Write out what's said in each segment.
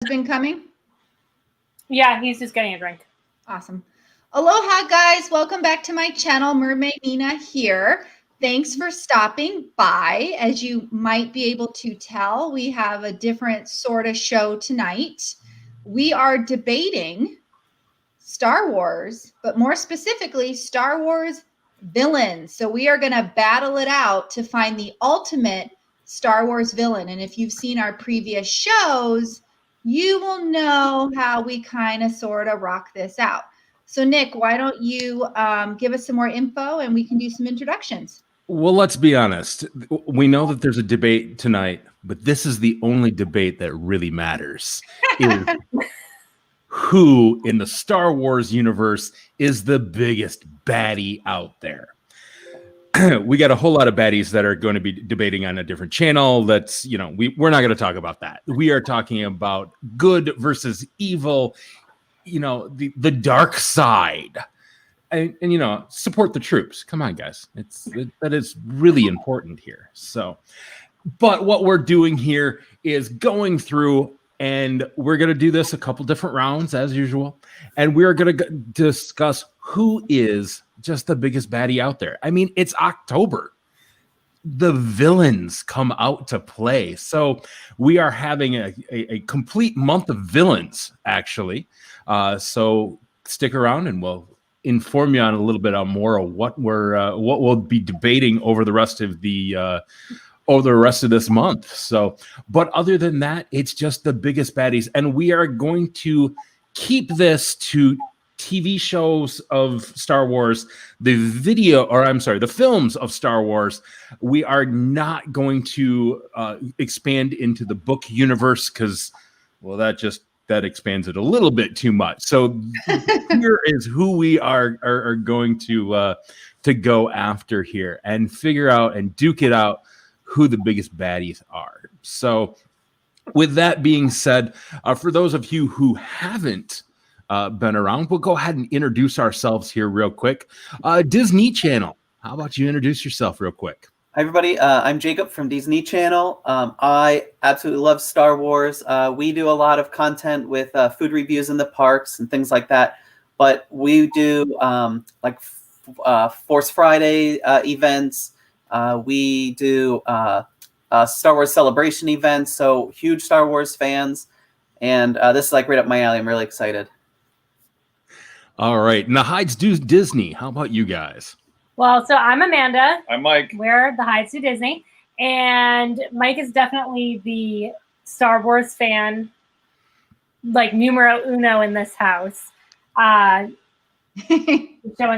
Been coming? Yeah, he's just getting a drink. Awesome. Aloha, guys. Welcome back to my channel. Mermaid Nina here. Thanks for stopping by. As you might be able to tell, we have a different sort of show tonight. We are debating Star Wars, but more specifically, Star Wars villains. So we are going to battle it out to find the ultimate Star Wars villain. And if you've seen our previous shows, you will know how we kind of sort of rock this out. So Nick, why don't you give us some more info and we can do some introductions. Well, let's be honest. We know that there's a debate tonight, but this is the only debate that really matters. Is who in the Star Wars universe is the biggest baddie out there? We got a whole lot of baddies that are going to be debating on a different channel. That's, we're not going to talk about that. We are talking about good versus evil, the dark side. And support the troops. Come on, guys. That is really important here. So, but what we're doing here is going through, and we're going to do this a couple different rounds as usual, and we're going to discuss who is just the biggest baddie out there. I mean, it's October. The villains come out to play. So we are having a complete month of villains, actually. So stick around and we'll inform you on a little bit more of what we'll be debating over the rest of this month. So, but other than that, it's just the biggest baddies, and we are going to keep this to TV shows of Star Wars, the films of Star Wars. We are not going to expand into the book universe because, well, that expands it a little bit too much. So here is who we are going to go after here and figure out and duke it out who the biggest baddies are. So with that being said, for those of you who haven't been around, we'll go ahead and introduce ourselves here real quick. Disney Channel, how about you introduce yourself real quick? Hi, everybody. I'm Jacob from Disney Channel. I absolutely love Star Wars. We do a lot of content with food reviews in the parks and things like that. But we do Force Friday events. We do Star Wars Celebration events. So huge Star Wars fans. And this is like right up my alley. I'm really excited. All right. Now, Hides do Disney. How about you guys? Well, so I'm Amanda. I'm Mike. We're the Hides to Disney. And Mike is definitely the Star Wars fan, like numero uno in this house. Showing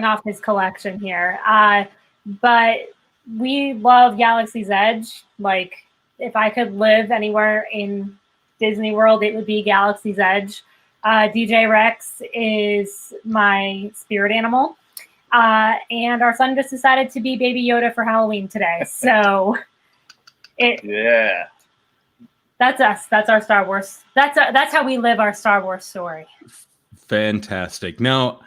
off his collection here. But we love Galaxy's Edge. Like, if I could live anywhere in Disney World, it would be Galaxy's Edge. DJ Rex is my spirit animal. And our son just decided to be Baby Yoda for Halloween today. So that's us. That's our Star Wars. That's how we live our Star Wars story. Fantastic. Now,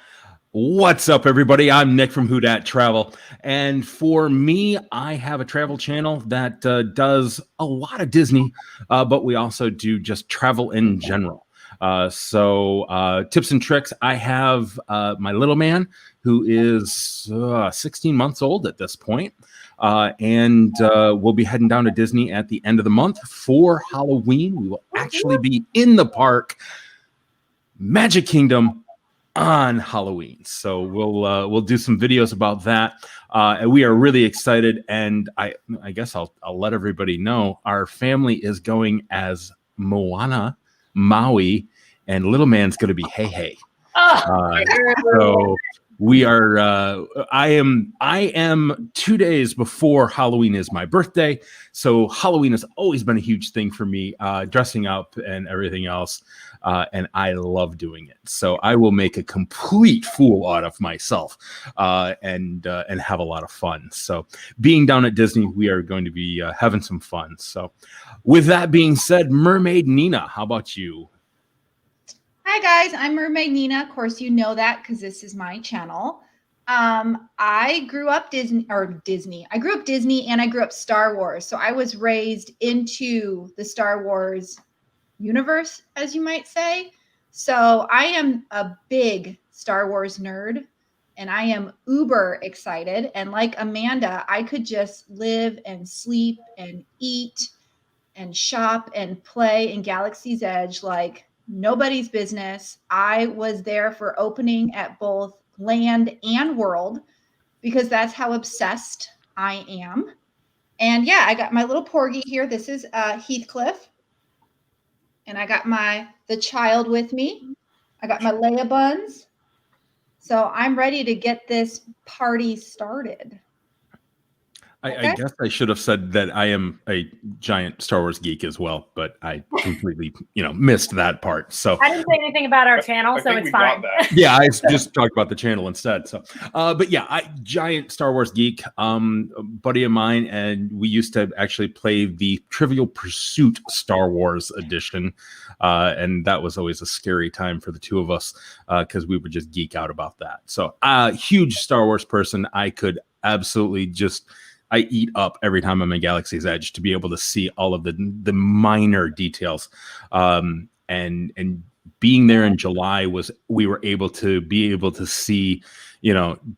what's up, everybody? I'm Nick from Who Dat Travel. And for me, I have a travel channel that does a lot of Disney, but we also do just travel in general. So tips and tricks. I have my little man who is 16 months old at this point. And we'll be heading down to Disney at the end of the month for Halloween. We will actually be in the park, Magic Kingdom, on Halloween. So we'll do some videos about that. And we are really excited. And I guess I'll let everybody know our family is going as Moana, Maui, and little man's going to be Hey Hey. So we are. I am 2 days before Halloween is my birthday, so Halloween has always been a huge thing for me, dressing up and everything else, and I love doing it. So I will make a complete fool out of myself, and have a lot of fun. So being down at Disney, we are going to be having some fun. So with that being said, Mermaid Nina, how about you? Hi guys, I'm Mermaid Nina. Of course, you know that because this is my channel. I grew up Disney. I grew up Disney and I grew up Star Wars. So I was raised into the Star Wars universe, as you might say. So I am a big Star Wars nerd, and I am uber excited. And like Amanda, I could just live and sleep and eat and shop and play in Galaxy's Edge like nobody's business. I was there for opening at both land and world because that's how obsessed I am. And yeah, I got my little porgy here. This is Heathcliff. And I got the child with me. I got my Leia buns. So I'm ready to get this party started. I guess I should have said that I am a giant Star Wars geek as well, but I completely, missed that part. So I didn't say anything about our channel, so it's fine. Yeah, I just talked about the channel instead. So, but yeah, giant Star Wars geek, buddy of mine, and we used to actually play the Trivial Pursuit Star Wars edition, and that was always a scary time for the two of us because we would just geek out about that. So, huge Star Wars person. I could absolutely I eat up every time I'm in Galaxy's Edge to be able to see all of the minor details. And being there in July we were able to see,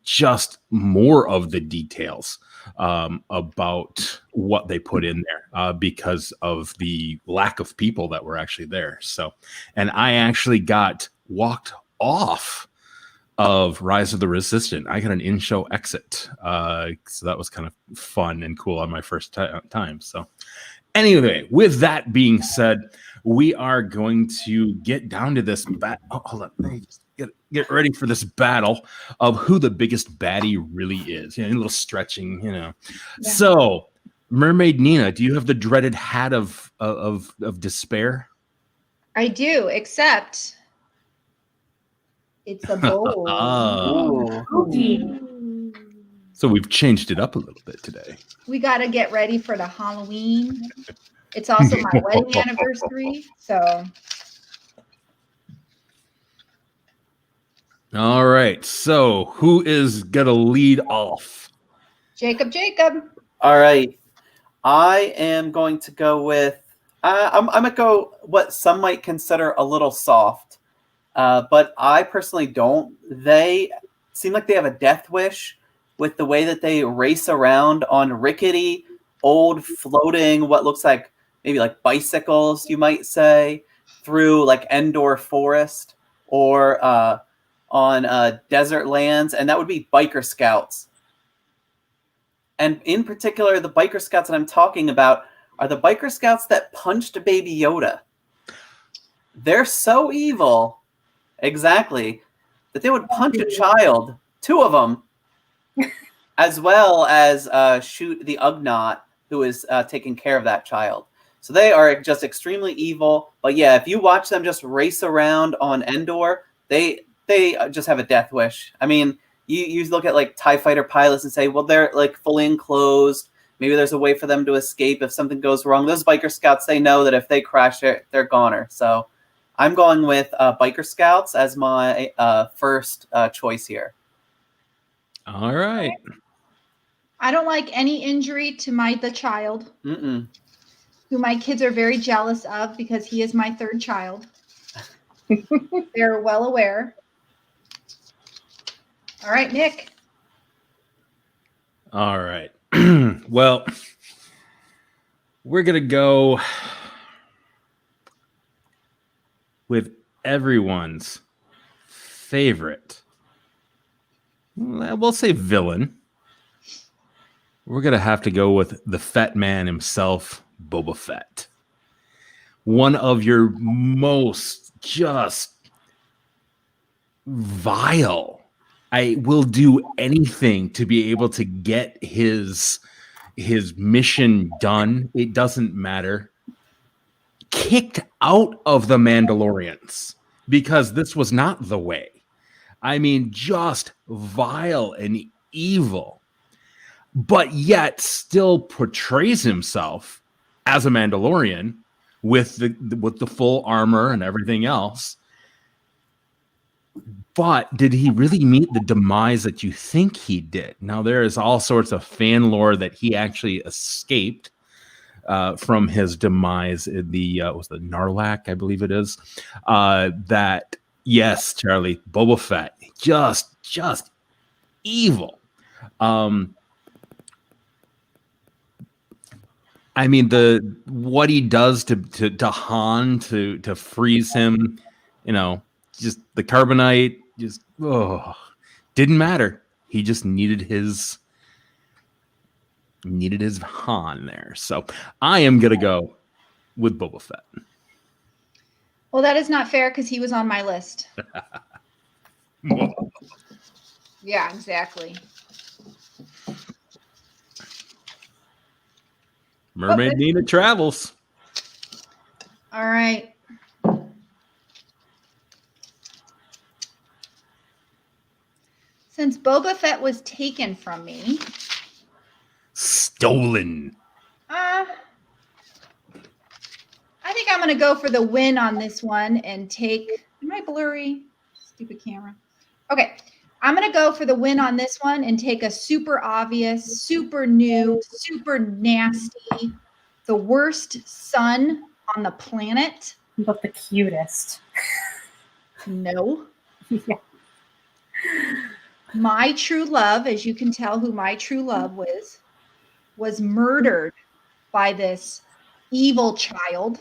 just more of the details about what they put in there because of the lack of people that were actually there. So, and I actually got walked off of Rise of the Resistance. I got an in-show exit. So that was kind of fun and cool on my first time. So anyway, with that being said, we are going to get down to this hold on. Let me just get ready for this battle of who the biggest baddie really is. A little stretching, Yeah. So, Mermaid Nina, do you have the dreaded hat of despair? I do, except it's a bowl. So we've changed it up a little bit today. We got to get ready for the Halloween. It's also my wedding anniversary. So. All right. So who is going to lead off? Jacob. All right. I am going to go with, I'm going to go what some might consider a little soft. But I personally don't. They seem like they have a death wish with the way that they race around on rickety, old, floating, what looks like maybe like bicycles, you might say, through like Endor Forest or on desert lands. And that would be biker scouts. And in particular, the biker scouts that I'm talking about are the biker scouts that punched Baby Yoda. They're so evil. Exactly. That they would punch a child, 2 of them, as well as shoot the Ugnaught who is taking care of that child. So they are just extremely evil. But yeah, if you watch them just race around on Endor, they just have a death wish. I mean, you look at like TIE fighter pilots and say, well, they're like fully enclosed. Maybe there's a way for them to escape if something goes wrong. Those biker scouts, they know that if they crash, they're goner. So I'm going with biker scouts as my first choice here. All right. I don't like any injury to the child, who my kids are very jealous of because he is my 3rd child. They're well aware. All right, Nick. All right. Well, we're going to go with everyone's favorite, we'll say villain. We're going to have to go with the Fett Man himself, Boba Fett. One of your most just vile. I will do anything to be able to get his mission done. It doesn't matter. Kicked out of the Mandalorians because this was not the way. I mean, just vile and evil, but yet still portrays himself as a Mandalorian with the full armor and everything else. But did he really meet the demise that you think he did? Now, there is all sorts of fan lore that he actually escaped from his demise in the was the Narlac, I believe it is. That yes, Charlie, Boba Fett, just evil. I mean, what he does to Han to freeze him, just the carbonite, didn't matter. He just needed his Han there. So I am gonna go with Boba Fett. Well, that is not fair because he was on my list. Yeah, exactly. Mermaid Nina travels. All right. Since Boba Fett was taken from me. Stolen. I think I'm going to go for the win on this one and take. Am I blurry? Stupid camera. Okay. I'm going to go for the win on this one and take a super obvious, super new, super nasty, the worst son on the planet. But the cutest. No. Yeah. My true love, as you can tell who my true love was murdered by this evil child.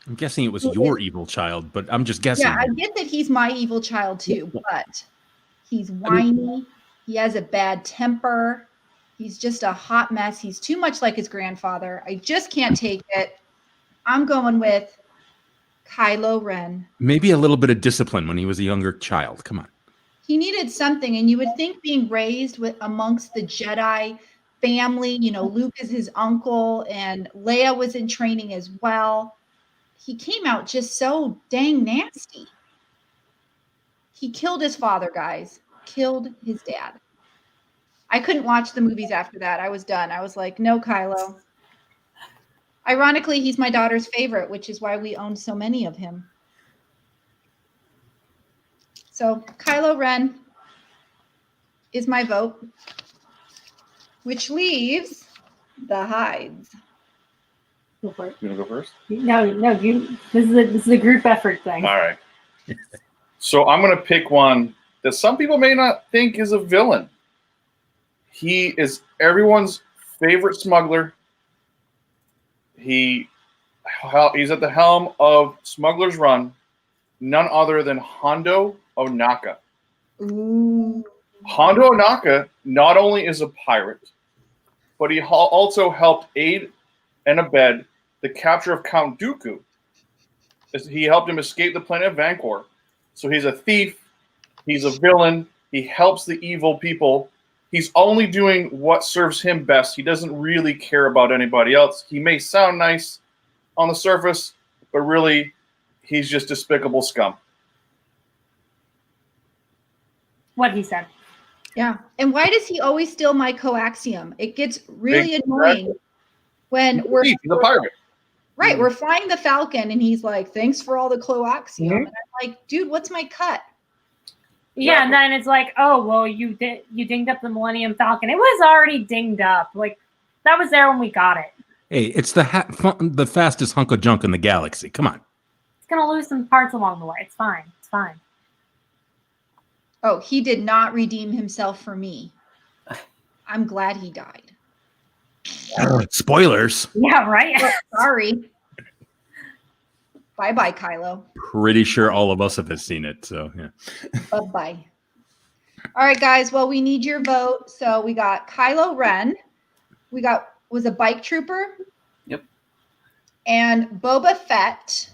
I'm guessing it was your evil child, but I'm just guessing. Yeah, I get that he's my evil child too, but he's whiny. He has a bad temper. He's just a hot mess. He's too much like his grandfather. I just can't take it. I'm going with Kylo Ren. Maybe a little bit of discipline when he was a younger child. Come on. He needed something, and you would think being raised amongst the Jedi family, Luke is his uncle, and Leia was in training as well. He came out just so dang nasty. He killed his father, guys. Killed his dad. I couldn't watch the movies after that. I was done. I was like, no, Kylo. Ironically, he's my daughter's favorite, which is why we own so many of him. So Kylo Ren is my vote, which leaves the hides. Go for it. You want to go first? No. This is a group effort thing. All right. So I'm going to pick one that some people may not think is a villain. He is everyone's favorite smuggler. He's at the helm of Smuggler's Run, none other than Hondo Ohnaka. Ooh. Hondo Ohnaka not only is a pirate, but he also helped aid and abet the capture of Count Dooku. He helped him escape the planet of Vancor. So he's a thief. He's a villain. He helps the evil people. He's only doing what serves him best. He doesn't really care about anybody else. He may sound nice on the surface, but really, he's just despicable scum. What he said. Yeah. And why does he always steal my coaxium? It gets really annoying when He's a pirate. Right. We're flying the Falcon and he's like, thanks for all the coaxium. Mhm. And I'm like, dude, what's my cut? Yeah, and then it's like, oh, well, you dinged up the Millennium Falcon. It was already dinged up. Like, that was there when we got it. Hey, it's the fastest hunk of junk in the galaxy. Come on. It's going to lose some parts along the way. It's fine. It's fine. Oh, he did not redeem himself for me. I'm glad he died. Spoilers. Yeah, right? Oh, sorry. Bye-bye, Kylo. Pretty sure all of us have seen it. So, yeah. Bye-bye. All right, guys. Well, we need your vote. So we got Kylo Ren. Was a bike trooper. Yep. And Boba Fett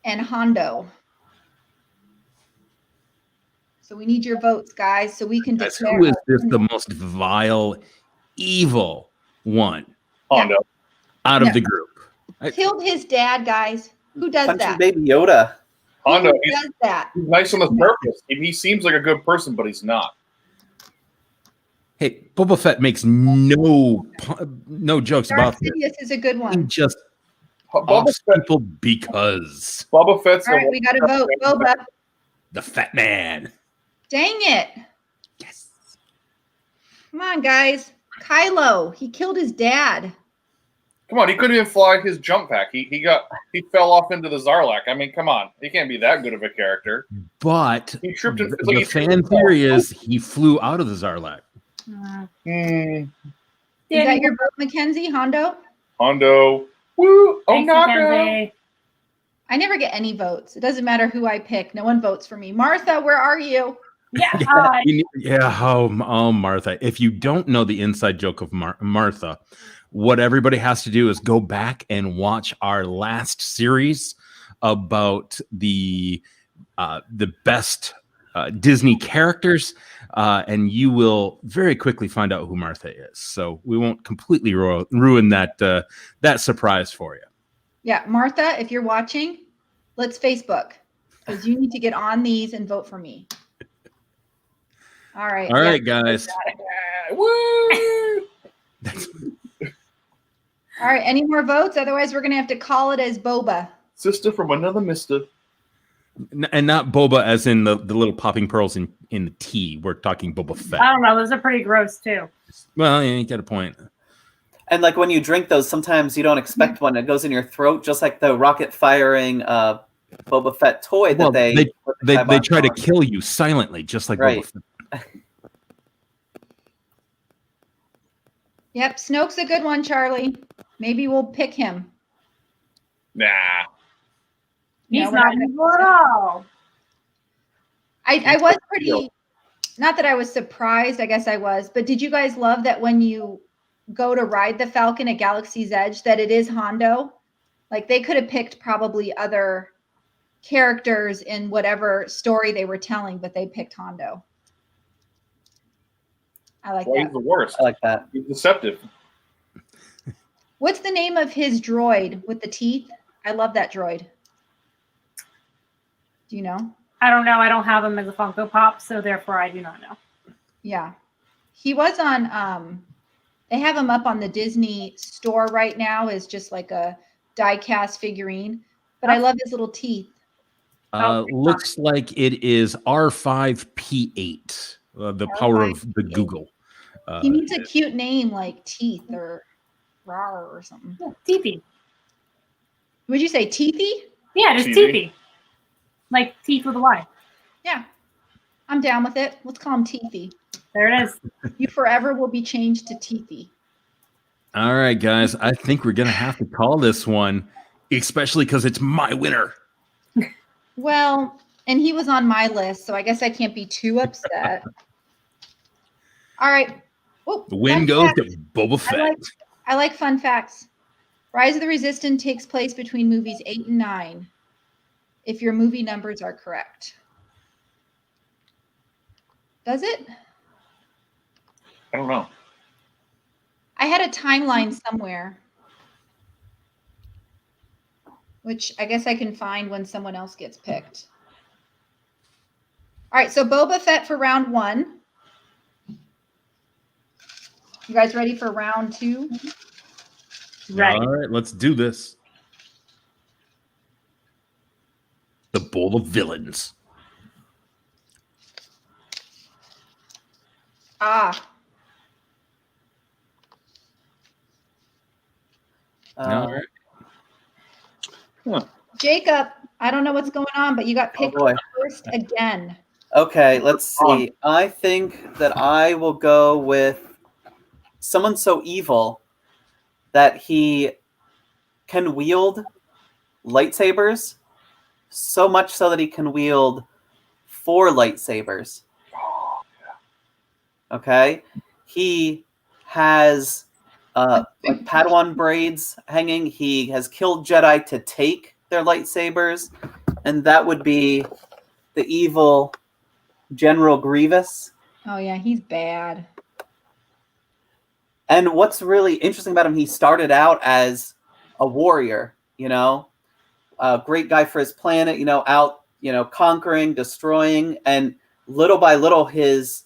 and Hondo. So we need your votes, guys, so we can declare. Who is this the most vile, evil one Hondo. out of the group? Killed his dad, guys. Who does Punching that? Baby Yoda. Hondo, Who does that? he's nice on the surface. He seems like a good person, but he's not. Hey, Boba Fett makes no jokes Darth about this. Sidious is a good He one. just Boba offs Fett, people because Boba Fett's All right, we got to vote. Boba. the fat man. Dang it. Yes. Come on, guys. Kylo. He killed his dad. Come on, he couldn't even fly his jump pack. He fell off into the Zarlak. I mean, come on, he can't be that good of a character. But He tripped. the fan theory is he flew out of the Zarlak. You got your vote, Mackenzie? Hondo? Hondo. Woo! Oh, Thanks, Naka. Mackenzie. I never get any votes. It doesn't matter who I pick. No one votes for me. Martha, where are you? Yeah. Oh, Martha. If you don't know the inside joke of Martha, what everybody has to do is go back and watch our last series about the best Disney characters, and you will very quickly find out who Martha is. So we won't completely ruin that surprise for you. Yeah, Martha, if you're watching, let's Facebook because you need to get on these and vote for me. All right. All right, guys. Woo! All right. Any more votes? Otherwise, we're going to have to call it as Boba. Sister from another mister. And not Boba as in the little popping pearls in the tea. We're talking Boba Fett. I don't know. Those are pretty gross too. Well, yeah, you got a point. And like when you drink those, sometimes you don't expect one. It goes in your throat, just like the rocket firing Boba Fett toy that they try to kill you silently, just like Right. Boba Fett. Yep. Snoke's a good one, Charlie. Maybe we'll pick him. Nah. He's No, we're not not evil at all. I was pretty, not that I was surprised, I guess I was, but did you guys love that when you go to ride the Falcon at Galaxy's Edge that it is Hondo? Like they could have picked probably other characters in whatever story they were telling, but they picked Hondo. I like Well, that. he's the worst. I like that. He's deceptive. What's the name of his droid with the teeth? I love that droid. Do you know? I don't know. I don't have him as a Funko Pop, so therefore I do not know. Yeah. He was on they have him up on the Disney store right now as just like a die-cast figurine, but I love his little teeth. Looks like it is R5P8, the power of the R5P8. Google. He needs a cute name like Teeth or Rar or something. Yeah, teethy. Would you say Teethy? Yeah, just Teethy. teethy. Like teeth with a Y. Yeah. I'm down with it. Let's call him Teethy. There it is. You forever will be changed to Teethy. All right, guys. I think we're going to have to call this one, especially because it's my winner. Well, and he was on my list, so I guess I can't be too upset. All right. Oh, The win fun goes fact. to Boba Fett. I like fun facts. Rise of the Resistance takes place between movies 8 and 9, if your movie numbers are correct. Does it? I don't know. I had a timeline somewhere, which I guess I can find when someone else gets picked. All right, so Boba Fett for round 1. You guys ready for round 2? Right. All right, let's do this. The Bowl of Villains. Ah, All right. Jacob, I don't know what's going on, but you got picked boy. first again. Okay, let's see. I think that I will go with someone so evil that he can wield lightsabers, so much so that he can wield 4 lightsabers. Okay? He has like Padawan braids hanging. He has killed Jedi to take their lightsabers, and that would be the evil General Grievous. Oh yeah, he's bad. And what's really interesting about him, he started out as a warrior, a great guy for his planet, out, conquering, destroying, and little by little his,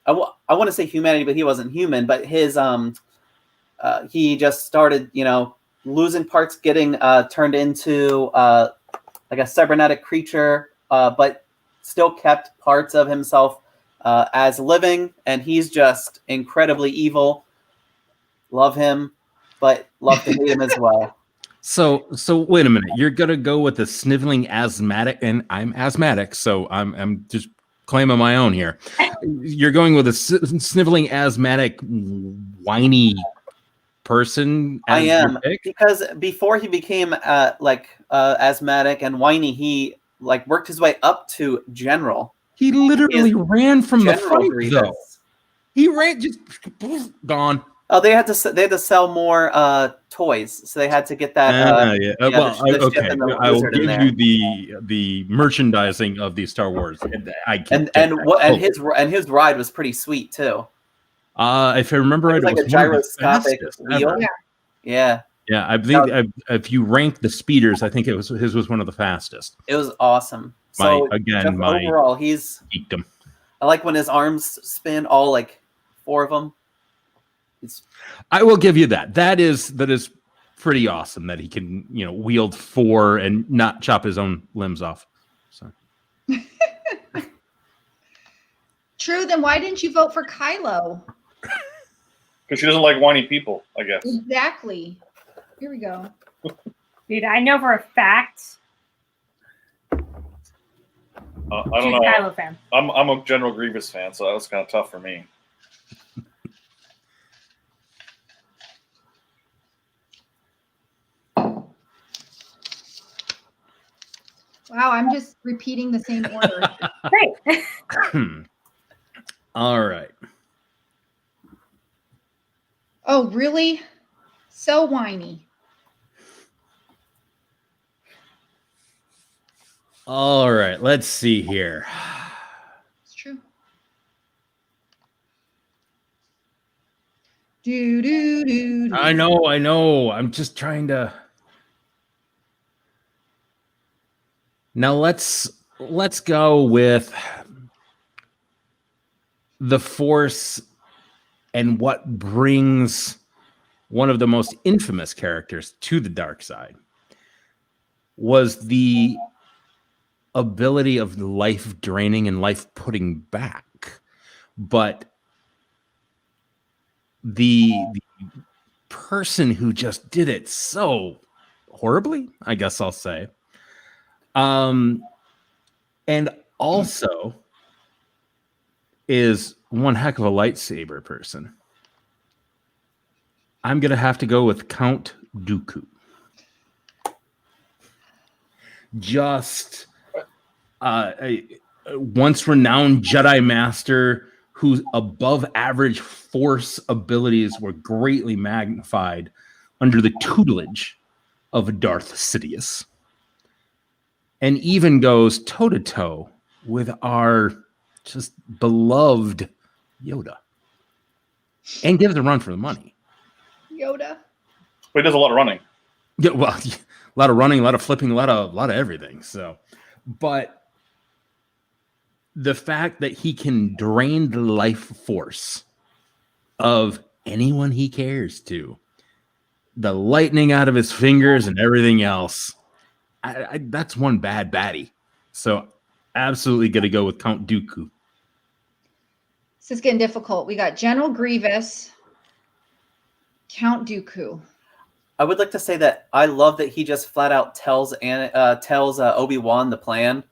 I want to say humanity, but he wasn't human, but his, he just started, losing parts, getting turned into like a cybernetic creature, but still kept parts of himself as living, and he's just incredibly evil. Love him, but love to hate him as well. So wait a minute. You're gonna go with the sniveling asthmatic, and I'm asthmatic, so I'm just claiming my own here. You're going with a sniveling asthmatic, whiny person. I as your am, pick? because before he became asthmatic and whiny, he like worked his way up to general. He literally ran from the General fight, Grievous. though. He ran just gone. Oh, they had to sell more toys, so they had to get that. Yeah. the ship Okay. and the I will wizard in give there. you the merchandising of the Star Wars. I can And his ride was pretty sweet too. if I remember right, It was like a gyroscopic wheel. Yeah. Yeah, I believe if you rank the speeders, I think his was one of the fastest. It was awesome. So overall, he's geekdom. I like when his arms spin, all like 4 of them. I will give you that. That is pretty awesome that he can, wield 4 and not chop his own limbs off. So True. Then why didn't you vote for Kylo? Because she doesn't like whiny people, I guess. Exactly. Here we go. Dude, I know for a fact. I don't She's know. a Kylo fan. I'm a General Grievous fan, so that was kind of tough for me. Wow, I'm just repeating the same order. Great. All right. Oh, really? So whiny. All right. Let's see here. It's true. Do. I know. I'm just trying to. Now let's go with the Force and what brings one of the most infamous characters to the dark side was the ability of life draining and life putting back. But the person who just did it so horribly, I guess I'll say. And also is one heck of a lightsaber person. I'm going to have to go with Count Dooku. Just a once renowned Jedi master whose above average Force abilities were greatly magnified under the tutelage of Darth Sidious. And even goes toe-to-toe with our just beloved Yoda. And gives a run for the money. Yoda. But he does a lot of running. Yeah, well, a lot of running, a lot of flipping, a lot of everything. So, but the fact that he can drain the life force of anyone he cares to, the lightning out of his fingers and everything else, that's one bad baddie. So absolutely going to go with Count Dooku. This is getting difficult. We got General Grievous, Count Dooku. I would like to say that I love that he just flat out tells Obi-Wan the plan.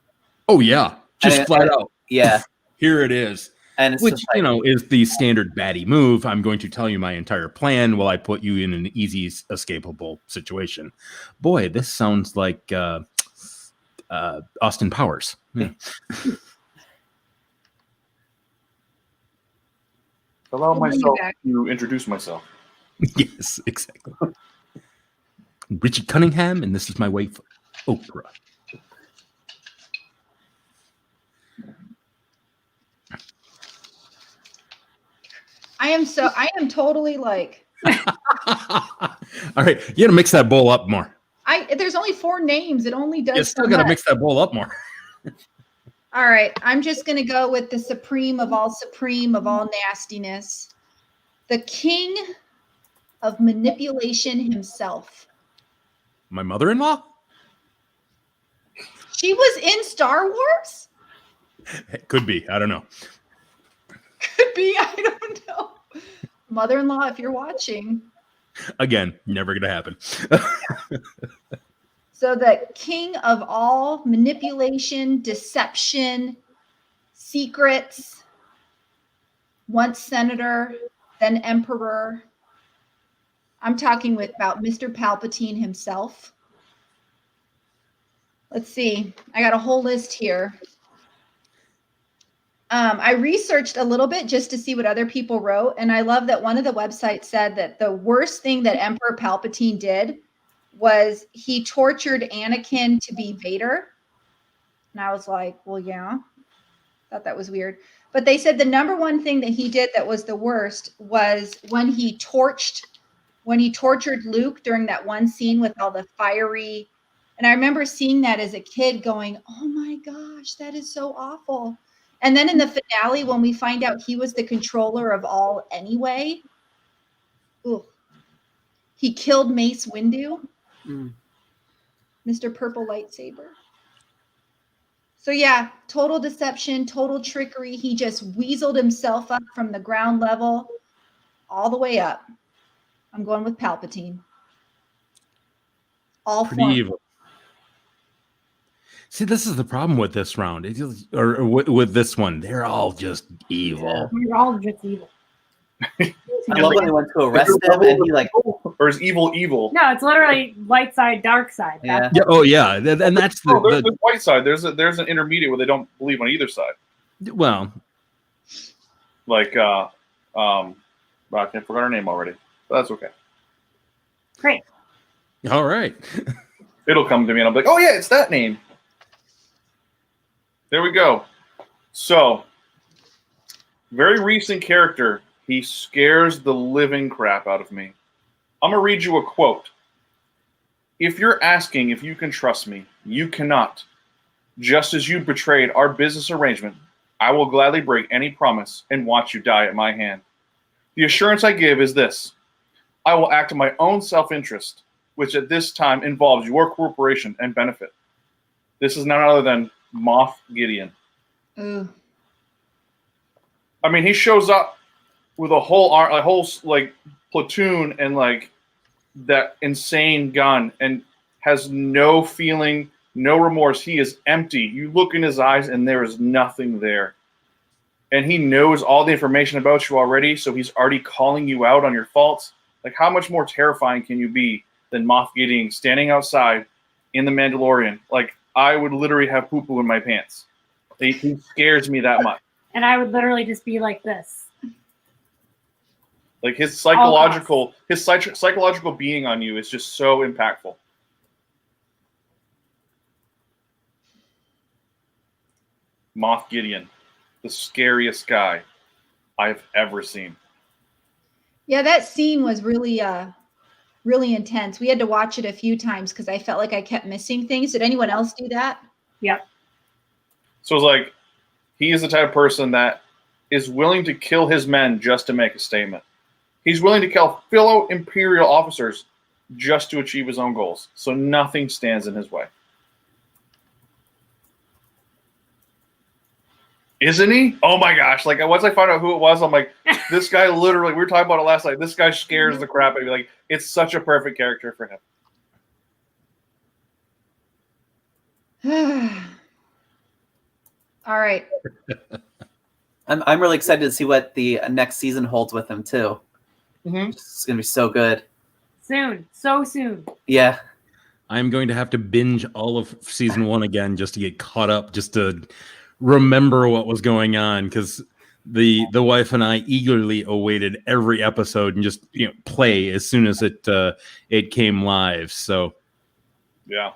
Oh yeah, just flat out. Yeah, here it is. And it's which is the standard baddie move. I'm going to tell you my entire plan while I put you in an easy, escapable situation. Boy, this sounds like Austin Powers. Yeah. Allow myself to introduce myself. Yes, exactly. Richie Cunningham, and this is my wife, Oprah. I am totally like. All right, you gotta mix that bowl up more. There's only 4 names. It only does. You still gotta mix that bowl up more. All right, I'm just gonna go with the supreme of all nastiness, the king of manipulation himself. My mother-in-law? She was in Star Wars? It could be. I don't know. Could be. I don't know. Mother-in-law, if you're watching. Again, never gonna happen. So the king of all manipulation, deception, secrets, once senator, then emperor. I'm talking about Mr. Palpatine himself. Let's see. I got a whole list here. I researched a little bit just to see what other people wrote, and I love that one of the websites said that the worst thing that Emperor Palpatine did was he tortured Anakin to be Vader. And I was like, well, yeah, thought that was weird. But they said the number one thing that he did that was the worst was when he tortured Luke during that one scene with all the fiery. And I remember seeing that as a kid going, oh my gosh, that is so awful. And then in the finale, when we find out he was the controller of all anyway, ooh, he killed Mace Windu, Mr. Purple Lightsaber. So yeah, total deception, total trickery. He just weaseled himself up from the ground level all the way up. I'm going with Palpatine. All Pretty forms. evil. See, this is the problem with this round, or with this one. They're all just evil. We're all just evil. I love when they went to arrest him and he like, or is evil? No, it's literally light side, dark side. yeah. Yeah. Oh, yeah. And that's There's the the white side. There's an intermediate where they don't believe on either side. well. Like I forgot her name already, but that's okay. Great. All right. It'll come to me and I'll be like, oh yeah, it's that name. There we go. So, very recent character. He scares the living crap out of me. I'm going to read you a quote. If you're asking if you can trust me, you cannot. Just as you betrayed our business arrangement, I will gladly break any promise and watch you die at my hand. The assurance I give is this. I will act in my own self-interest, which at this time involves your cooperation and benefit. This is none other than Moff Gideon. Ooh. I mean, he shows up with a whole like platoon and like that insane gun and has no feeling, no remorse. He is empty. You look in his eyes and there is nothing there. And he knows all the information about you already, so he's already calling you out on your faults. Like, how much more terrifying can you be than Moff Gideon standing outside in The Mandalorian? Like, I would literally have poo-poo in my pants. He scares me that much. And I would literally just be like this. Like his psychological being on you is just so impactful. Moff Gideon, the scariest guy I've ever seen. Yeah, that scene was really really intense. We had to watch it a few times because I felt like I kept missing things. Did anyone else do that? Yep. So it's like he is the type of person that is willing to kill his men just to make a statement. He's willing to kill fellow Imperial officers just to achieve his own goals. So nothing stands in his way. Isn't he? Oh my gosh. Like once I found out who it was, I'm like, this guy literally, we were talking about it last night. This guy scares the crap out of me. Like, it's such a perfect character for him. All right. I'm really excited to see what the next season holds with him too. Mm-hmm. It's gonna be so good. Soon. So soon. Yeah. I'm going to have to binge all of season 1 again just to get caught up, just to remember what was going on, because the wife and I eagerly awaited every episode and just play as soon as it came live. So yeah.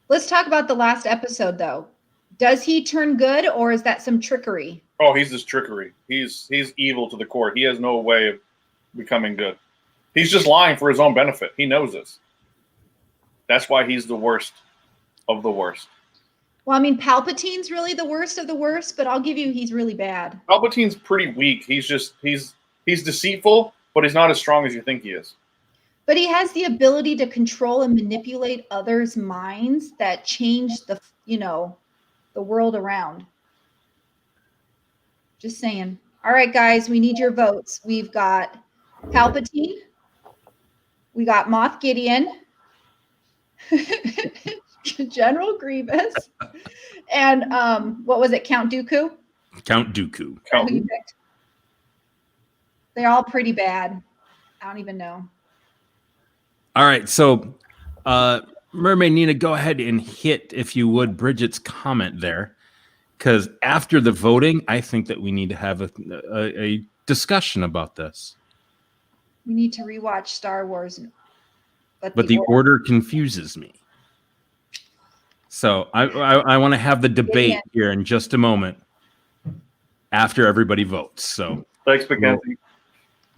Let's talk about the last episode though. Does he turn good or is that some trickery? Oh, he's just trickery. He's evil to the core. He has no way of becoming good. He's just lying for his own benefit. He knows this. That's why he's the worst of the worst. Well, I mean, Palpatine's really the worst of the worst, but I'll give you he's really bad. Palpatine's pretty weak. He's deceitful, but he's not as strong as you think he is. But he has the ability to control and manipulate others' minds that change the world around. Just saying. All right, guys, we need your votes. We've got Palpatine, We got Moff Gideon, General Grievous, and what was it? Count Dooku. Count Dooku. Who you picked? They're all pretty bad. I don't even know. All right, so Mermaid Nina, go ahead and hit, if you would, Bridget's comment there, because after the voting, I think that we need to have a discussion about this. We need to rewatch Star Wars, but the order confuses me. So I want to have the debate here in just a moment after everybody votes. So thanks, Mackenzie.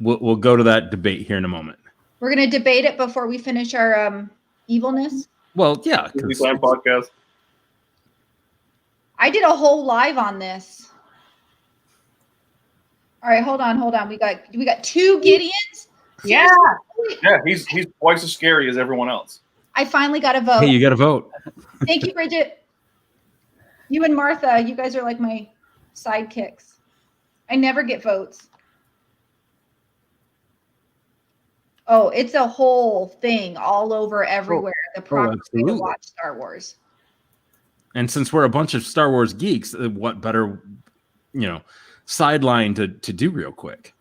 We'll go to that debate here in a moment. We're going to debate it before we finish our evilness. Well, yeah. Podcast. I did a whole live on this. All right, hold on. We got 2 Gideons. Yeah. Yeah, he's twice as scary as everyone else. I finally got a vote. Hey, you got to vote. Thank you, Bridget. You and Martha, you guys are like my sidekicks. I never get votes. Oh, it's a whole thing all over everywhere. The proper way to watch Star Wars. And since we're a bunch of Star Wars geeks, what better, sideline to do real quick?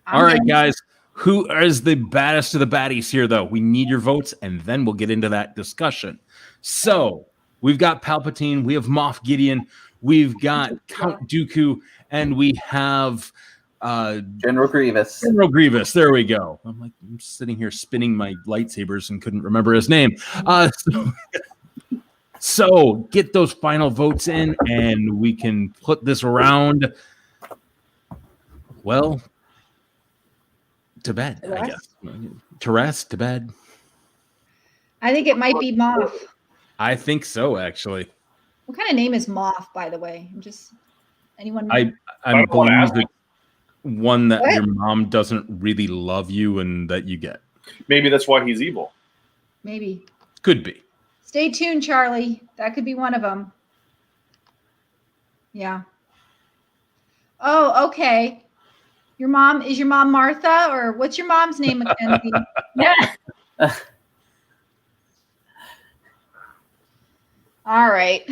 All right, guys. Who is the baddest of the baddies here, though? We need your votes, and then we'll get into that discussion. So we've got Palpatine, we have Moff Gideon, we've got Count Dooku, and we have General Grievous. General Grievous. There we go. I'm sitting here spinning my lightsabers and couldn't remember his name. So get those final votes in, and we can put this around. Well, to bed, I guess. To rest, to bed. I think it might be Moff. I think so, actually. What kind of name is Moff, by the way? Anyone know? I'm believe the one that your mom doesn't really love you and that you get. Maybe that's why he's evil. Maybe. Could be. Stay tuned, Charlie. That could be one of them. Yeah. Oh, okay. Is your mom Martha, or what's your mom's name, Mackenzie? Yeah. All right.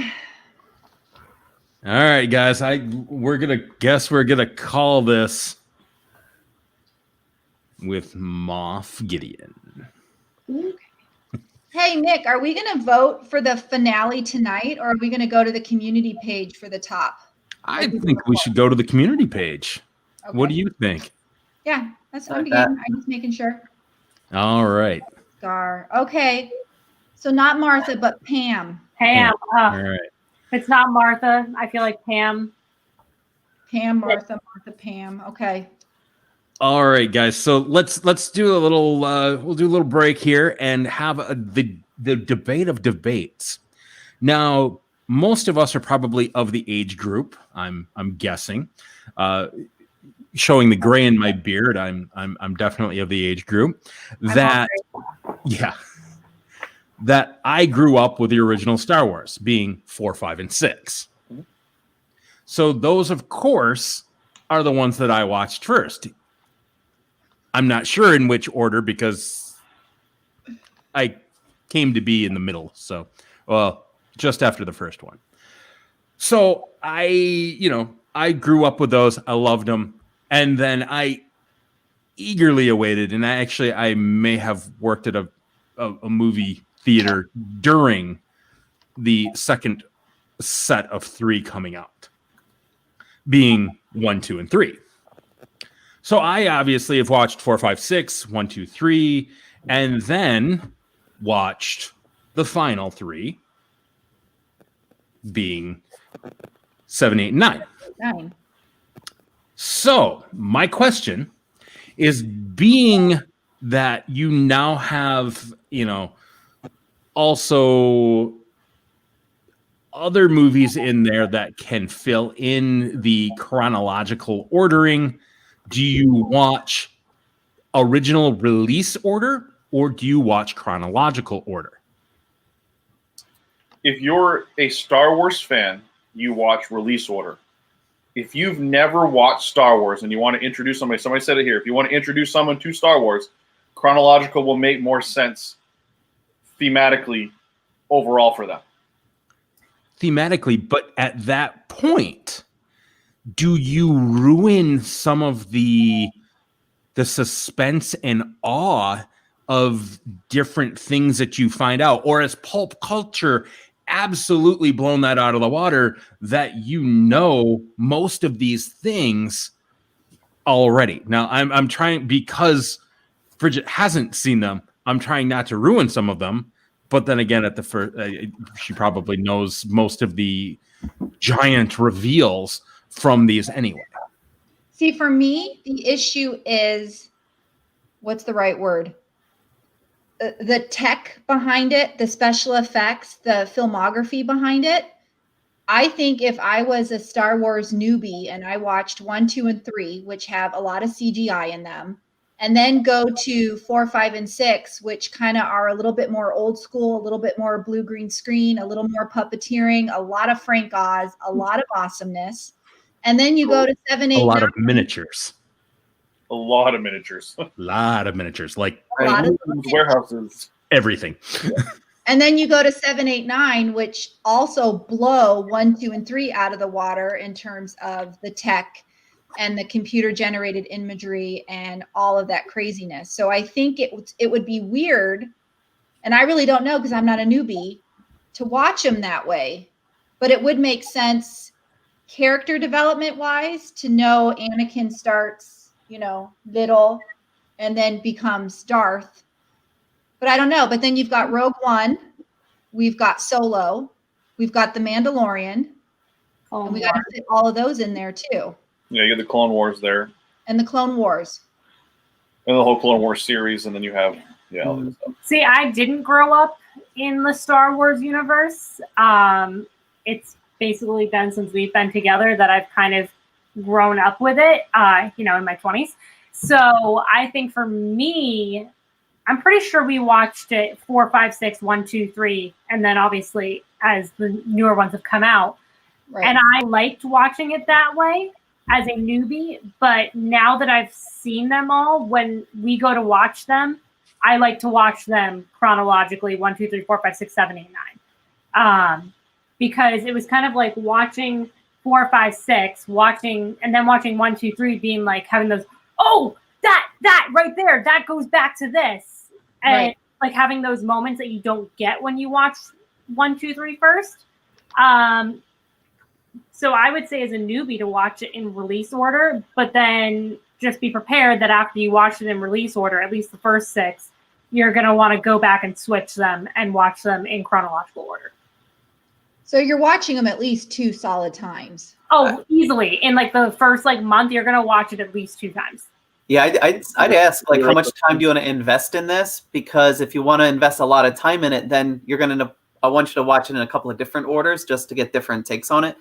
All right, guys. We're gonna call this with Moff Gideon. Okay. Hey, Nick, are we gonna vote for the finale tonight, or are we gonna go to the community page for the top? I think we should go to the community page. Okay. What do you think? Yeah, that's what I'm beginning. I'm just making sure. All right. Gar. Okay. So not Martha, but Pam. Pam. All right. It's not Martha. I feel like Pam. Pam, Martha, Pam. Okay. All right, guys. So let's do a little. We'll do a little break here and have the debate of debates. Now, most of us are probably of the age group. I'm guessing. Showing the gray in my beard, I'm definitely of the age group that I grew up with the original Star Wars, being 4, 5, and 6. So those, of course, are the ones that I watched first. I'm not sure in which order because I came to be in the middle. So, just after the first one. So I grew up with those. I loved them. And then I eagerly awaited, and I may have worked at a movie theater during the second set of 3 coming out, being 1, 2, and 3. So I obviously have watched 4, 5, 6, 1, 2, 3, and then watched the final 3, being 7, 8, and 9. So my question is, being that you now have, also other movies in there that can fill in the chronological ordering, do you watch original release order or do you watch chronological order? If you're a Star Wars fan, you watch release order. If you've never watched Star Wars and you want to introduce somebody said it here, if you want to introduce someone to Star Wars, chronological will make more sense thematically overall for them. Thematically, but at that point, do you ruin some of the suspense and awe of different things that you find out, or has pulp culture absolutely blown that out of the water that most of these things already? Now I'm trying, because Bridget hasn't seen them, I'm trying not to ruin some of them, but then again, at the first, she probably knows most of the giant reveals from these anyway. See, for me, the issue is, what's the right word? The tech behind it, the special effects, the filmography behind it. I think if I was a Star Wars newbie and I watched 1, 2, and 3, which have a lot of CGI in them, and then go to 4, 5, and 6, which kind of are a little bit more old school, a little bit more blue-green screen, a little more puppeteering, a lot of Frank Oz, a lot of awesomeness. And then you go to 7, 8, A lot 9. of miniatures. A lot of miniatures. A lot of miniatures, like A lot of warehouses. everything. And then you go to 7, 8, 9, which also blow 1, 2, and 3 out of the water in terms of the tech and the computer generated imagery and all of that craziness. So I think it would be weird, and I really don't know because I'm not a newbie, to watch them that way. But it would make sense character development wise to know Anakin starts, little and then becomes Darth. But I don't know. But then you've got Rogue One, we've got Solo, we've got The Mandalorian, and we got to fit all of those in there too. Yeah, you get the Clone Wars there. And the Clone Wars. And the whole Clone Wars series, and then you have, all this stuff. See, I didn't grow up in the Star Wars universe. It's basically been since we've been together that I've kind of grown up with it, in my 20s. So I think for me, I'm pretty sure we watched it 4, 5, 6, 1, 2, 3, and then obviously as the newer ones have come out. Right. And I liked watching it that way as a newbie, but now that I've seen them all, when we go to watch them, I like to watch them chronologically, 1, 2, 3, 4, 5, 6, 7, 8, 9. Because it was kind of like watching 4, 5, 6, watching 1, 2, 3, being like having those, that right there, that goes back to this. And like having those moments that you don't get when you watch 1, 2, 3 first. So I would say as a newbie to watch it in release order, but then just be prepared that after you watch it in release order, at least the first 6, you're going to want to go back and switch them and watch them in chronological order. So you're watching them at least 2 solid times. Oh, easily. In like the first month, you're going to watch it at least 2 times. Yeah, I'd ask how much time do you want to invest in this? Because if you want to invest a lot of time in it, then I want you to watch it in a couple of different orders just to get different takes on it.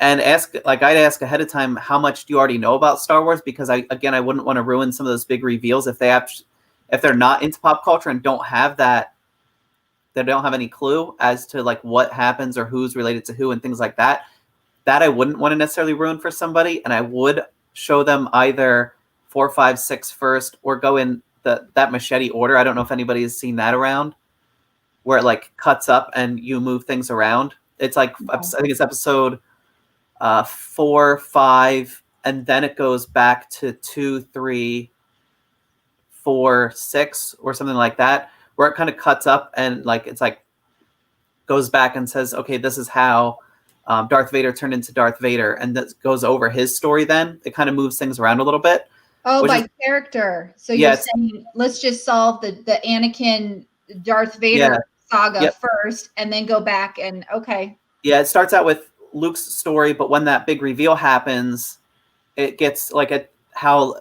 And I'd ask ahead of time, how much do you already know about Star Wars? Because I wouldn't want to ruin some of those big reveals if they're not into pop culture and don't have that. They don't have any clue as to what happens or who's related to who and things like that. That I wouldn't want to necessarily ruin for somebody, and I would show them either 4, 5, 6 first, or go in that machete order. I don't know if anybody has seen that around, where it cuts up and you move things around. It's I think it's episode 4, 5, and then it goes back to 2, 3, 4, 6, or something like that, where it kind of cuts up and goes back and says, okay, this is how Darth Vader turned into Darth Vader, and that goes over his story. Then it kind of moves things around a little bit. Oh, by character. So you're saying let's just solve the Anakin Darth Vader saga first, and then go back and Yeah, it starts out with Luke's story, but when that big reveal happens, it gets how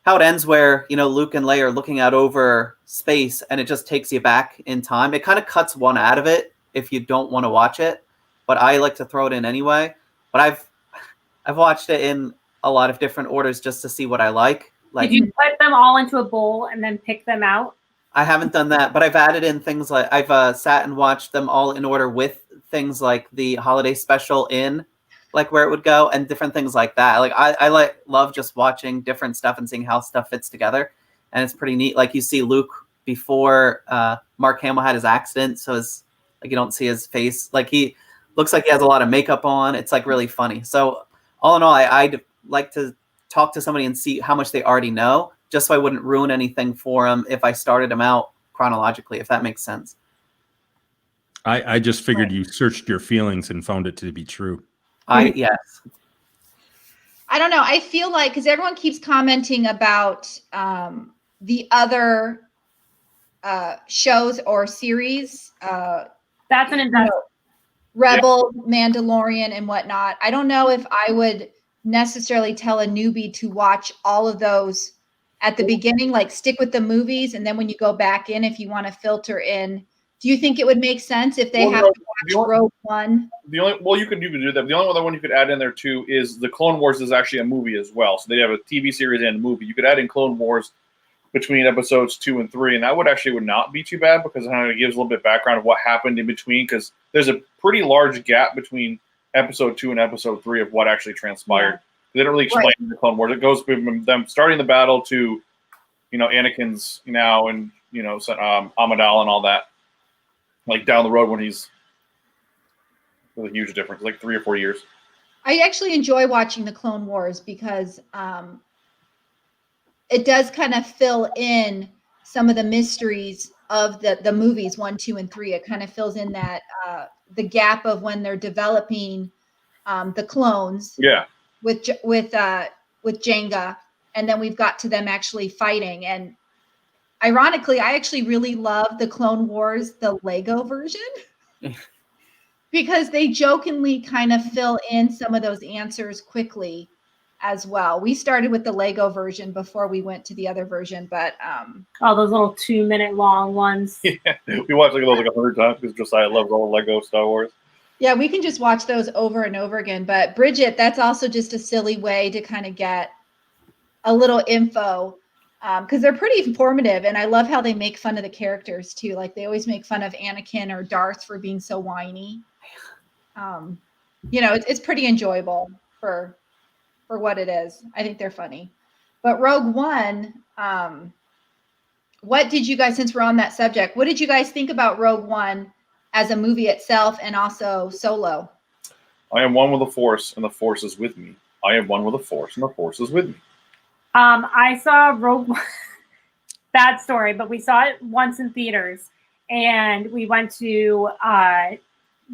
it ends, where Luke and Leia are looking out over space, and it just takes you back in time. It kind of cuts one out of it if you don't want to watch it, but I like to throw it in anyway. But I've watched it in a lot of different orders just to see what I like. Did you put them all into a bowl and then pick them out? I haven't done that, but I've added in things like I've sat and watched them all in order with things like the holiday special in where it would go and different things like that. I love just watching different stuff and seeing how stuff fits together. and it's pretty neat. Like you see Luke before Mark Hamill had his accident, so his like you don't see his face. Like he looks like he has a lot of makeup on. It's like really funny. So all in all, I'd like to talk to somebody and see how much they already know, just so I wouldn't ruin anything for them if I started them out chronologically, if that makes sense. I just figured you searched your feelings and found it to be true. Yes. I don't know. I feel like because everyone keeps commenting about the other shows or series. That's an investment. Rebel, Mandalorian, and whatnot. I don't know if I would necessarily tell a newbie to watch all of those at the beginning, like stick with the movies, and then when you go back in, if you want to filter in, do you think it would make sense if they have to watch Rogue One? You could do that. The only other one you could add in there too is the Clone Wars is actually a movie as well. So they have a TV series and a movie. You could add in Clone Wars between episodes 2 and 3, and that would not be too bad because it kind of gives a little bit of background of what happened in between. Because there's a pretty large gap between episode 2 and episode 3 of what actually transpired. Yeah. They didn't really explain the Clone Wars. It goes from them starting the battle to, Anakin's now and Amidala and all that. Like down the road when there's a huge difference, like 3 or 4 years. I actually enjoy watching the Clone Wars because it does kind of fill in some of the mysteries of the movies 1, 2, and 3. It kind of fills in that the gap of when they're developing the clones. Yeah. With Jango, and then we've got to them actually fighting. And ironically, I actually really love the Clone Wars, the Lego version, because they jokingly kind of fill in some of those answers quickly as well. We started with the Lego version before we went to the other version, but all those little 2-minute long ones. Yeah, we watched those 100 times because Josiah loves all the Lego Star Wars. Yeah, we can just watch those over and over again. But Bridget, that's also just a silly way to kind of get a little info because they're pretty informative. And I love how they make fun of the characters too. Like they always make fun of Anakin or Darth for being so whiny. It's pretty enjoyable for what it is. I think they're funny. But Rogue One, what did you guys, since we're on that subject, what did you guys think about Rogue One as a movie itself and also Solo? I am one with the Force, and the Force is with me. I am one with the Force, and the Force is with me. I saw Rogue One. Bad story, but we saw it once in theaters, and we went to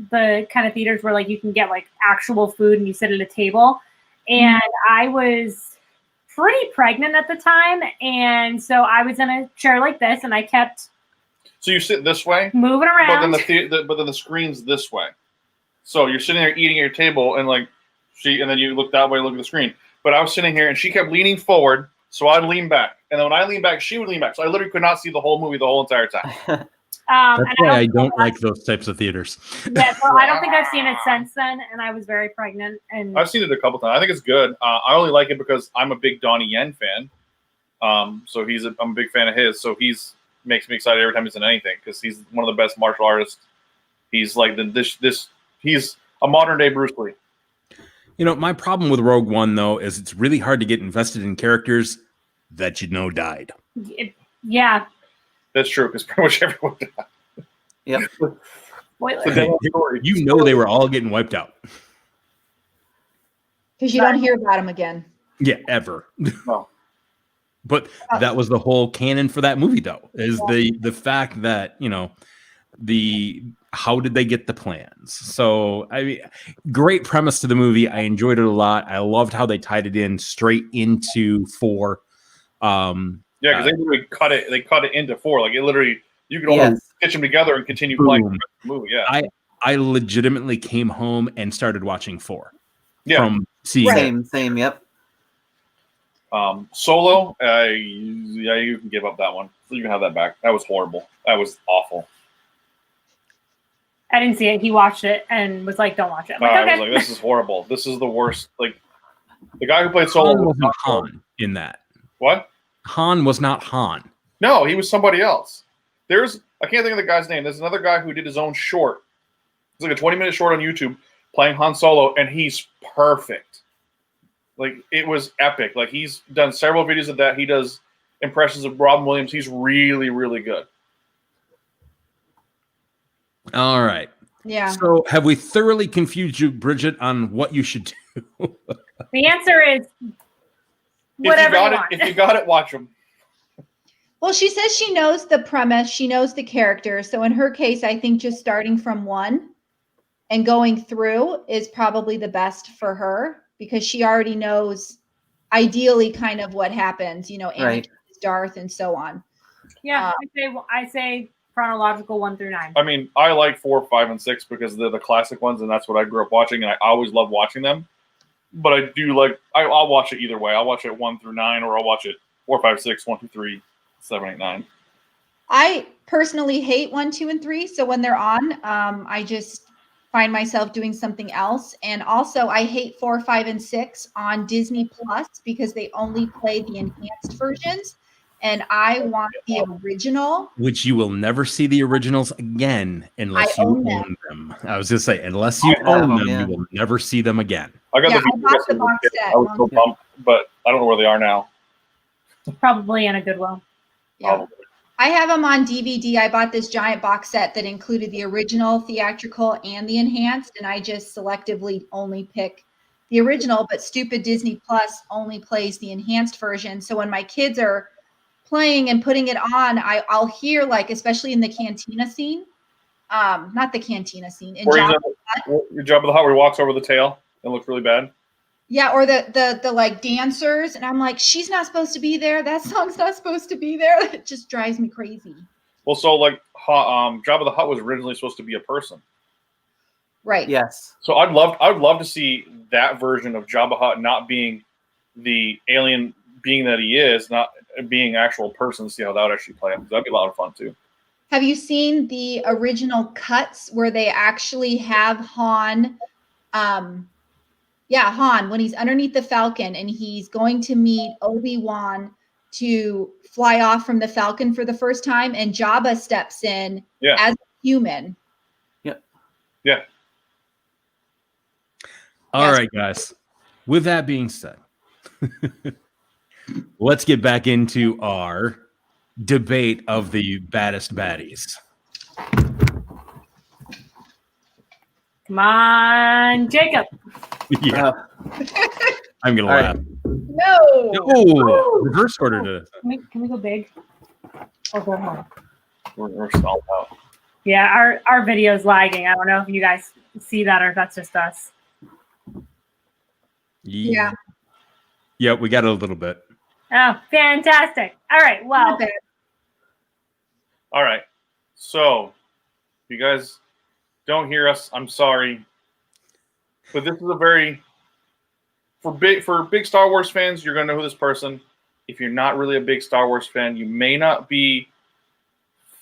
the kind of theaters where like you can get like actual food and you sit at a table. And I was pretty pregnant at the time, and so I was in a chair like this, and I kept. So you sit this way, moving around, but then the screen's this way. So you're sitting there eating at your table, and and then you look that way, look at the screen. But I was sitting here, and she kept leaning forward, so I'd lean back, and then when I leaned back, she would lean back. So I literally could not see the whole movie the whole entire time. That's why I don't like those types of theaters. Yeah, so I don't think I've seen it since then, and I was very pregnant. And I've seen it a couple times. I think it's good. I only like it because I'm a big Donnie Yen fan. So I'm a big fan of his. So makes me excited every time he's in anything because he's one of the best martial artists. He's like he's a modern day Bruce Lee. My problem with Rogue One though is it's really hard to get invested in characters that died. Yeah. That's true, because pretty much everyone died. Yep. They were all getting wiped out. Because you don't hear about them again. Yeah, ever. No. But that was the whole canon for that movie, though, is the fact that, how did they get the plans? So, I mean, great premise to the movie. I enjoyed it a lot. I loved how they tied it in straight into 4. Yeah, because they literally cut it into 4. Like it literally, you could almost stitch them together and continue playing the movie. Yeah, I legitimately came home and started watching 4. Yeah, from seeing same. Yep. Solo, you can give up that one. You can have that back. That was horrible. That was awful. I didn't see it. He watched it and was like, "Don't watch it." I was like, "This is horrible. This is the worst." Like the guy who played Solo was not Han in that. What? Han was not Han. No, he was somebody else. I can't think of the guy's name. There's another guy who did his own short. It's like a 20-minute short on YouTube playing Han Solo, and he's perfect. Like, it was epic. Like, he's done several videos of that. He does impressions of Robin Williams. He's really, really good. All right. Yeah. So have we thoroughly confused you, Bridget, on what you should do? The answer is whatever you want. If you got it, watch them. Well, she says she knows the premise, she knows the character. So in her case, I think just starting from 1 and going through is probably the best for her because she already knows ideally kind of what happens, Anakin Right. is Darth and so on. Yeah, I say chronological 1 through 9. I mean, I like 4, 5, and 6 because they're the classic ones, and that's what I grew up watching, and I always love watching them. But I do like I'll watch it either way. I'll watch it 1 through 9, or I'll watch it 4, 5, 6, 1, 2, 3, 7, 8, 9. I personally hate 1, 2, and 3. So when they're on, I just find myself doing something else. And also I hate 4, 5, and 6 on Disney Plus because they only play the enhanced versions. And I want the original. Which you will never see the originals again unless you own them. I was just saying, unless you own them, you will never see them again. I got I bought the box set. I was so bummed, but I don't know where they are now. Probably in a Goodwill. Yeah. I have them on DVD. I bought this giant box set that included the original theatrical and the enhanced, and I just selectively only pick the original, but stupid Disney Plus only plays the enhanced version. So when my kids are playing and putting it on, I'll hear, like, especially in the cantina scene, not the cantina scene, in Jabba the Hutt where he walks over the tail and looks really bad. Yeah, or the like dancers, and I'm like, she's not supposed to be there. That song's not supposed to be there. It just drives me crazy. Well, so like Jabba the Hutt was originally supposed to be a person, right? Yes. So I'd love to see that version of Jabba the Hutt not being the alien being that he is, not being an actual person. See how that would actually play out. That'd be a lot of fun too. Have you seen the original cuts where they actually have Han? Han, when he's underneath the Falcon and he's going to meet Obi-Wan to fly off from the Falcon for the first time, and Jabba steps in as a human. Yeah. All right, guys. With that being said, let's get back into our debate of the baddest baddies. Come on, Jacob. Yeah. I'm going to laugh. No. Oh, reverse order to Can we go big? Or go home? We're stalled out. Yeah, our video's lagging. I don't know if you guys see that or if that's just us. Yeah. Yeah, we got a little bit. Oh, fantastic. All right, well. All right. So, if you guys don't hear us, I'm sorry. But this is a very for big Star Wars fans, you're gonna know who this person. If you're not really a big Star Wars fan, you may not be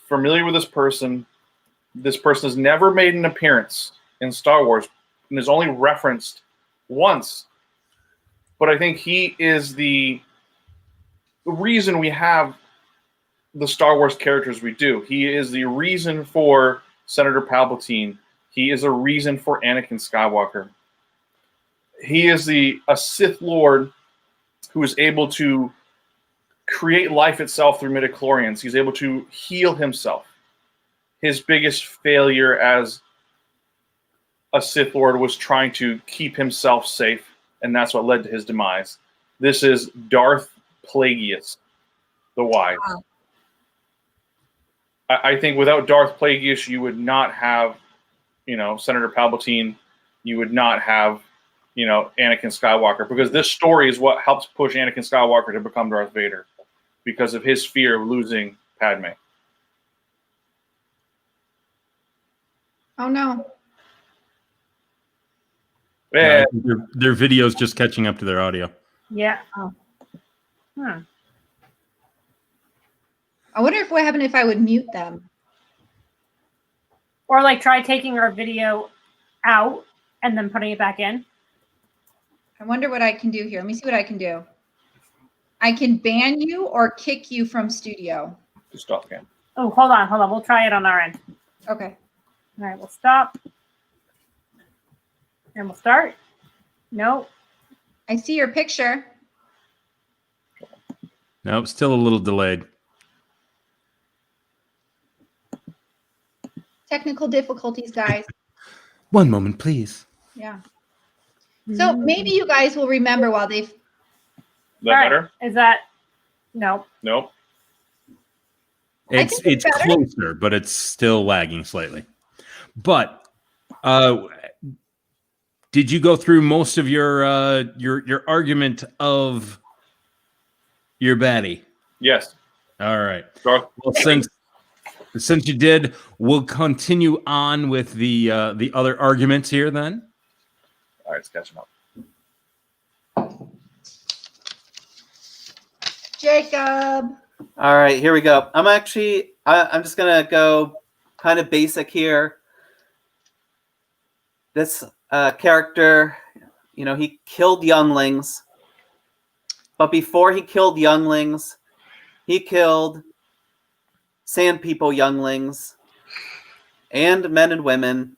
familiar with this person. This person has never made an appearance in Star Wars and is only referenced once. But I think he is the reason we have the Star Wars characters we do. He is the reason for Senator Palpatine. He is a reason for Anakin Skywalker. He is a Sith Lord who is able to create life itself through midichlorians. He's able to heal himself. His biggest failure as a Sith Lord was trying to keep himself safe, and that's what led to his demise. This is Darth Plagueis, the Wise. Wow. I think without Darth Plagueis, you would not have, Senator Palpatine. You would not have, Anakin Skywalker, because this story is what helps push Anakin Skywalker to become Darth Vader, because of his fear of losing Padme. Oh no! Yeah, their video's just catching up to their audio. Yeah. Oh. I wonder what happened if I would mute them. Or try taking our video out and then putting it back in. I wonder what I can do here. Let me see what I can do. I can ban you or kick you from studio. Just stop again. Oh, hold on. We'll try it on our end. Okay. All right, we'll stop. And we'll start. No. I see your picture. Nope, still a little delayed. Technical difficulties, guys. One moment, please. Yeah. So maybe you guys will remember while they've. Is that better? Is that no? Nope. It's think it's better. closer, but it's still lagging slightly. But did you go through most of your argument of your baddie? Yes. All right. Darth. Well, since you did, we'll continue on with the other arguments here then. All right, let's catch him up. Jacob. All right, here we go. I'm just gonna go kind of basic here. This character, he killed younglings, but before he killed younglings, he killed sand people younglings and men and women.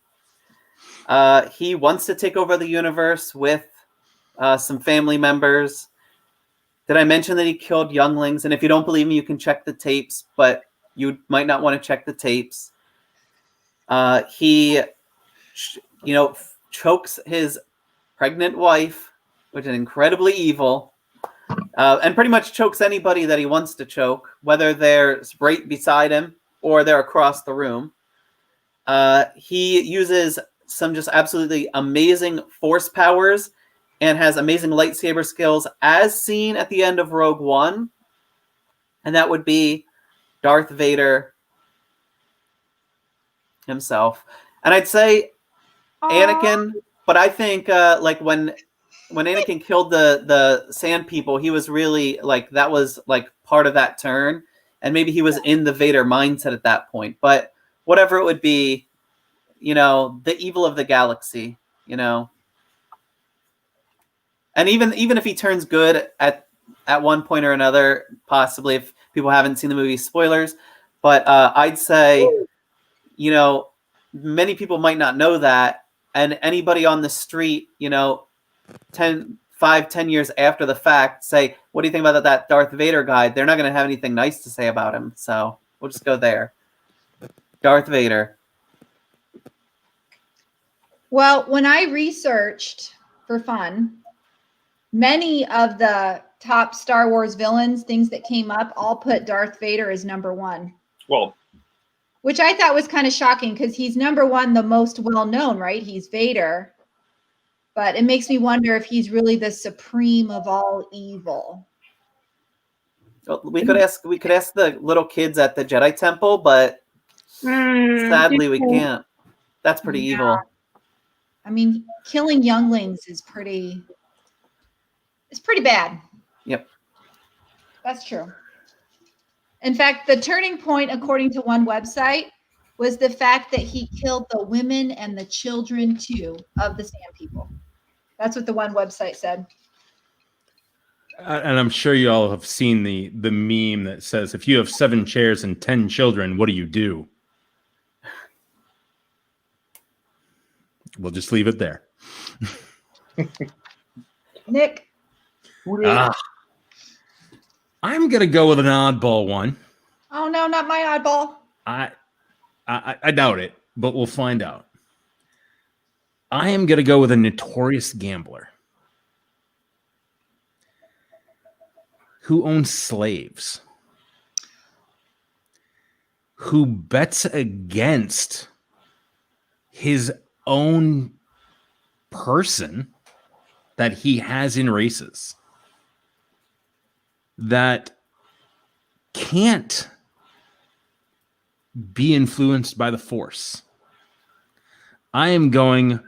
He wants to take over the universe with some family members. Did I mention that he killed younglings? And if you don't believe me, you can check the tapes, but you might not want to check the tapes. He, chokes his pregnant wife, which is incredibly evil, and pretty much chokes anybody that he wants to choke, whether they're right beside him or they're across the room. He uses some just absolutely amazing force powers and has amazing lightsaber skills, as seen at the end of Rogue One. And that would be Darth Vader himself. And I'd say Anakin, but I think like when Anakin killed the sand people, he was really like, that was like part of that turn. And maybe he was in the Vader mindset at that point. But whatever it would be, the evil of the galaxy, And even if he turns good at one point or another, possibly, if people haven't seen the movie, spoilers. But I'd say, many people might not know that. And anybody on the street, 10 years after the fact, say, what do you think about that Darth Vader guy? They're not going to have anything nice to say about him. So we'll just go there. Darth Vader. Well, when I researched for fun, many of the top Star Wars villains, things that came up, all put Darth Vader as number one. Well, which I thought was kind of shocking because he's number one, the most well-known, right? He's Vader. But it makes me wonder if he's really the supreme of all evil. Well, we could ask the little kids at the Jedi Temple, but sadly we can't. That's pretty evil. I mean, killing younglings is pretty bad. Yep. That's true. In fact, the turning point, according to one website, was the fact that he killed the women and the children, too, of the Sand People. That's what the one website said. And I'm sure you all have seen the meme that says, if you have 7 chairs and 10 children, what do you do? We'll just leave it there. Nick? I'm going to go with an oddball one. Oh, no, not my oddball. I doubt it, but we'll find out. I am going to go with a notorious gambler who owns slaves, who bets against his own person that he has in races, that can't be influenced by the Force. I am going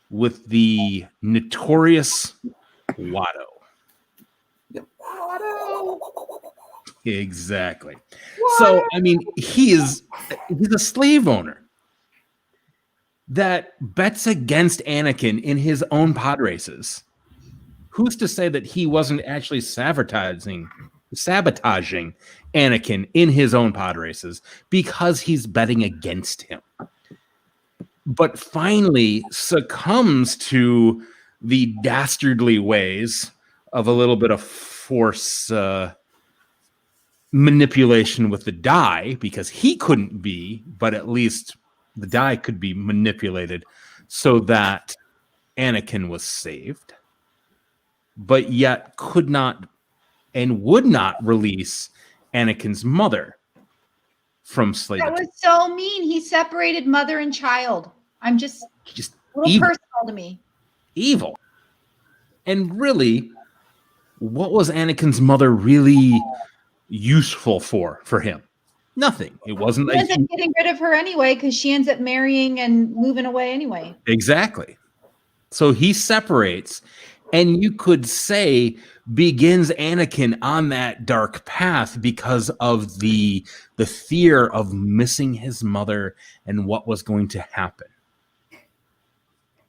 with the notorious Watto. Watto. Exactly. So, I mean, he's a slave owner that bets against Anakin in his own pod races. Who's to say that he wasn't actually sabotaging Anakin in his own pod races because he's betting against him? But finally succumbs to the dastardly ways of a little bit of Force manipulation with the die because he couldn't be, but at least the die could be manipulated so that Anakin was saved, but yet could not and would not release Anakin's mother from slavery. That was so mean. He separated mother and child. I'm just a little evil. personal to me. Evil. And really, what was Anakin's mother really useful for him? Nothing. It wasn't. He ends up getting rid of her anyway because she ends up marrying and moving away anyway. Exactly. So he separates, and you could say begins Anakin on that dark path because of the fear of missing his mother and what was going to happen.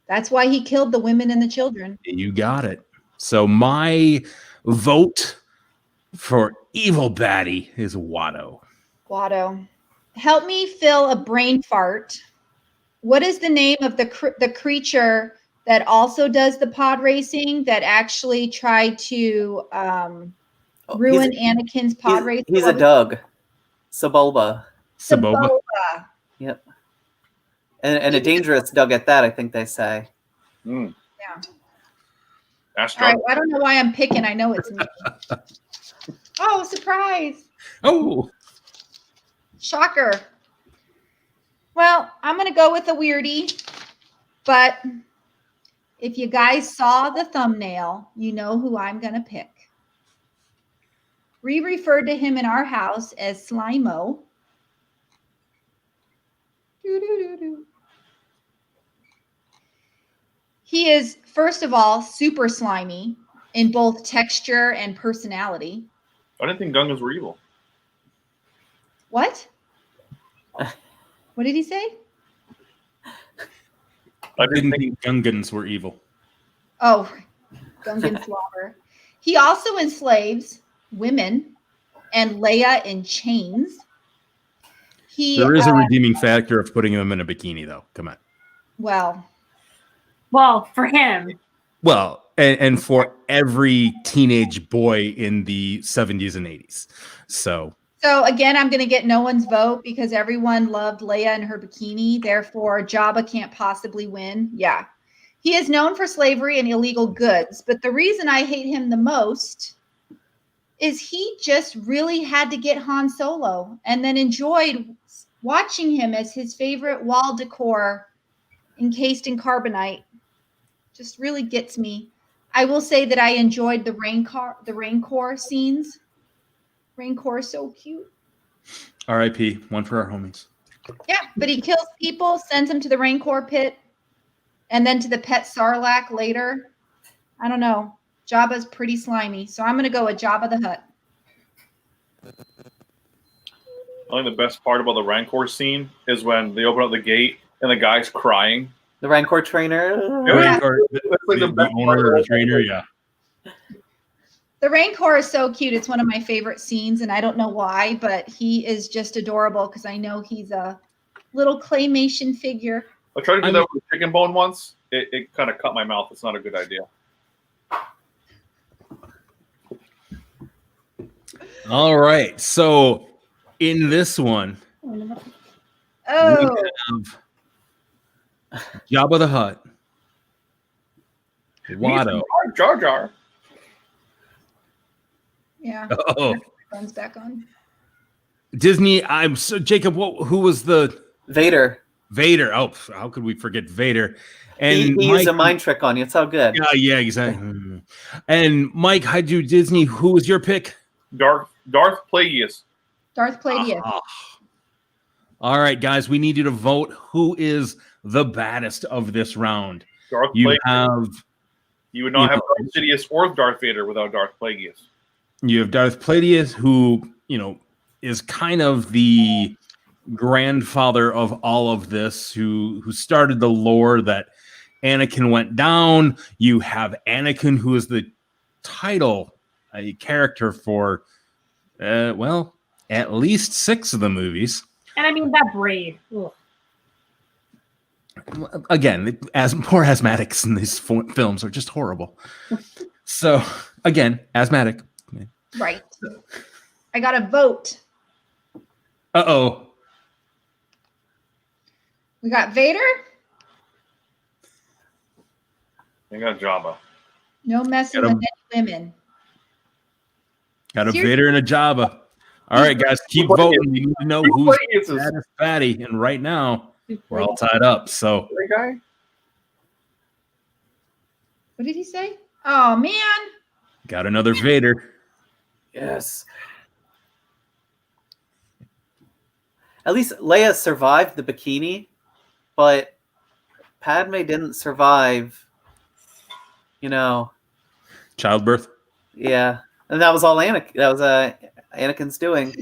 That's why he killed the women and the children. You got it. So my vote for evil baddie is Watto. Watto. Help me fill a brain fart. What is the name of the creature that also does the pod racing that actually tried to ruin Anakin's pod racing? He's a Doug. Saboba. Saboba. Yep. And a dangerous Doug at that, I think they say. Mm. Yeah. All right. I don't know why I'm picking. I know it's me. Oh, surprise. Oh. Shocker. Well, I'm going to go with a weirdie, but if you guys saw the thumbnail, you know who I'm going to pick. We referred to him in our house as Slimo. He is, first of all, super slimy in both texture and personality. I didn't think Gungans were evil. What? What did he say? I didn't think Gungans were evil. Oh, Gungan slobber. He also enslaves women and Leia in chains. There is a redeeming factor of putting him in a bikini, though. Come on. Well, for him. Well, and for every teenage boy in the 70s and 80s. So again, I'm going to get no one's vote because everyone loved Leia in her bikini. Therefore, Jabba can't possibly win. Yeah. He is known for slavery and illegal goods. But the reason I hate him the most is he just really had to get Han Solo and then enjoyed watching him as his favorite wall decor encased in carbonite. Just really gets me. I will say that I enjoyed the Rancor scenes. Rancor is so cute. R.I.P. One for our homies. Yeah, but he kills people, sends them to the Rancor pit, and then to the pet Sarlacc later. I don't know. Jabba's pretty slimy, so I'm going to go with Jabba the Hutt. I think the best part about the Rancor scene is when they open up the gate and the guy's crying. The Rancor trainer. The owner or the trainer, yeah. The Rancor is so cute. It's one of my favorite scenes, and I don't know why, but he is just adorable because I know he's a little claymation figure. I tried to do that with a chicken bone once. It kind of cut my mouth. It's not a good idea. All right. So in this one, we have Jabba the Hutt, Watto. Jar Jar. Yeah. Oh. Phone's back on. Disney. Jacob. Who was the Vader? Vader. Oh, how could we forget Vader? And he used a mind trick on you. It's all good. Yeah, exactly. And Mike, how'd you Disney? Who was your pick? Darth Plagueis. Darth Plagueis. All right, guys, we need you to vote. Who is the baddest of this round? Darth Plagueis. You would not have Darth Sidious or Darth Vader without Darth Plagueis. You have Darth Plagueis, who is kind of the grandfather of all of this, who started the lore that Anakin went down. You have Anakin, who is the title a character for at least 6 of the movies. And I mean that braid. Ugh. Again, as more asthmatics in these films are just horrible. So again, asthmatic. Right. I got a vote. Uh-oh. We got Vader. You got Jabba. No messing with any women. Got a Seriously? Vader and a Jabba. All right, guys, keep Who voting. We need to know who's Plagueis is- the fattest fatty. And right now, we're all tied up. So That guy? What did he say? Oh, man. got another Vader. Yes. At least Leia survived the bikini, but Padme didn't survive. You know, Childbirth. yeah, and that was all Anakin. That was Anakin's doing.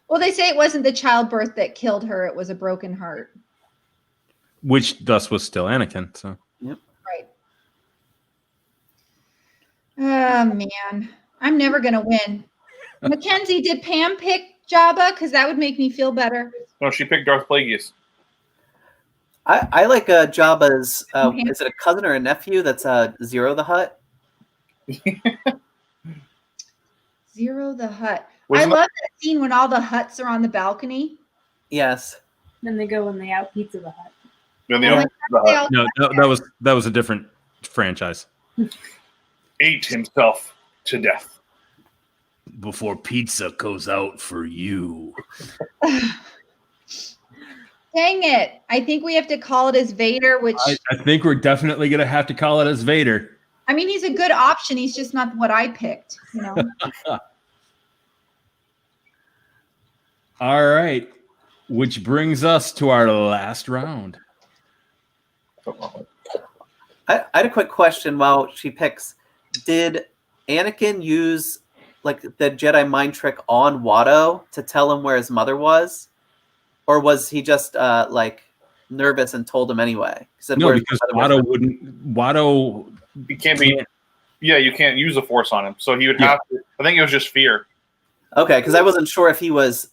Well, they say it wasn't the childbirth that killed her. It was a broken heart. Which thus was still Anakin. So Right. Oh, man. I'm never going to win. Mackenzie, did Pam pick Jabba? Because that would make me feel better. No, she picked Darth Plagueis. I like Jabba's. Is it a cousin or a nephew? That's Zero the Hutt. Zero the Hutt. Was I it- love that scene when all the Hutts are on the balcony. Yes. Then they go and they out Pizza the Hut. No, they Oh, don't- they all- no, that was a different franchise. ate himself to death. Before pizza goes out for you. Dang it. I think we have to call it as Vader, which, I think we're definitely going to have to call it as Vader. I mean, he's a good option. He's just not what I picked, you know? All right. Which brings us to our last round. I had a quick question while she picks. Did Anakin use like the Jedi mind trick on Watto to tell him where his mother was? Or was he just like nervous and told him anyway? He said, No, "Where's because my mother?" Watto He can't be. Yeah, you can't use the Force on him, so he would have to. I think it was just fear. Okay, because I wasn't sure if he was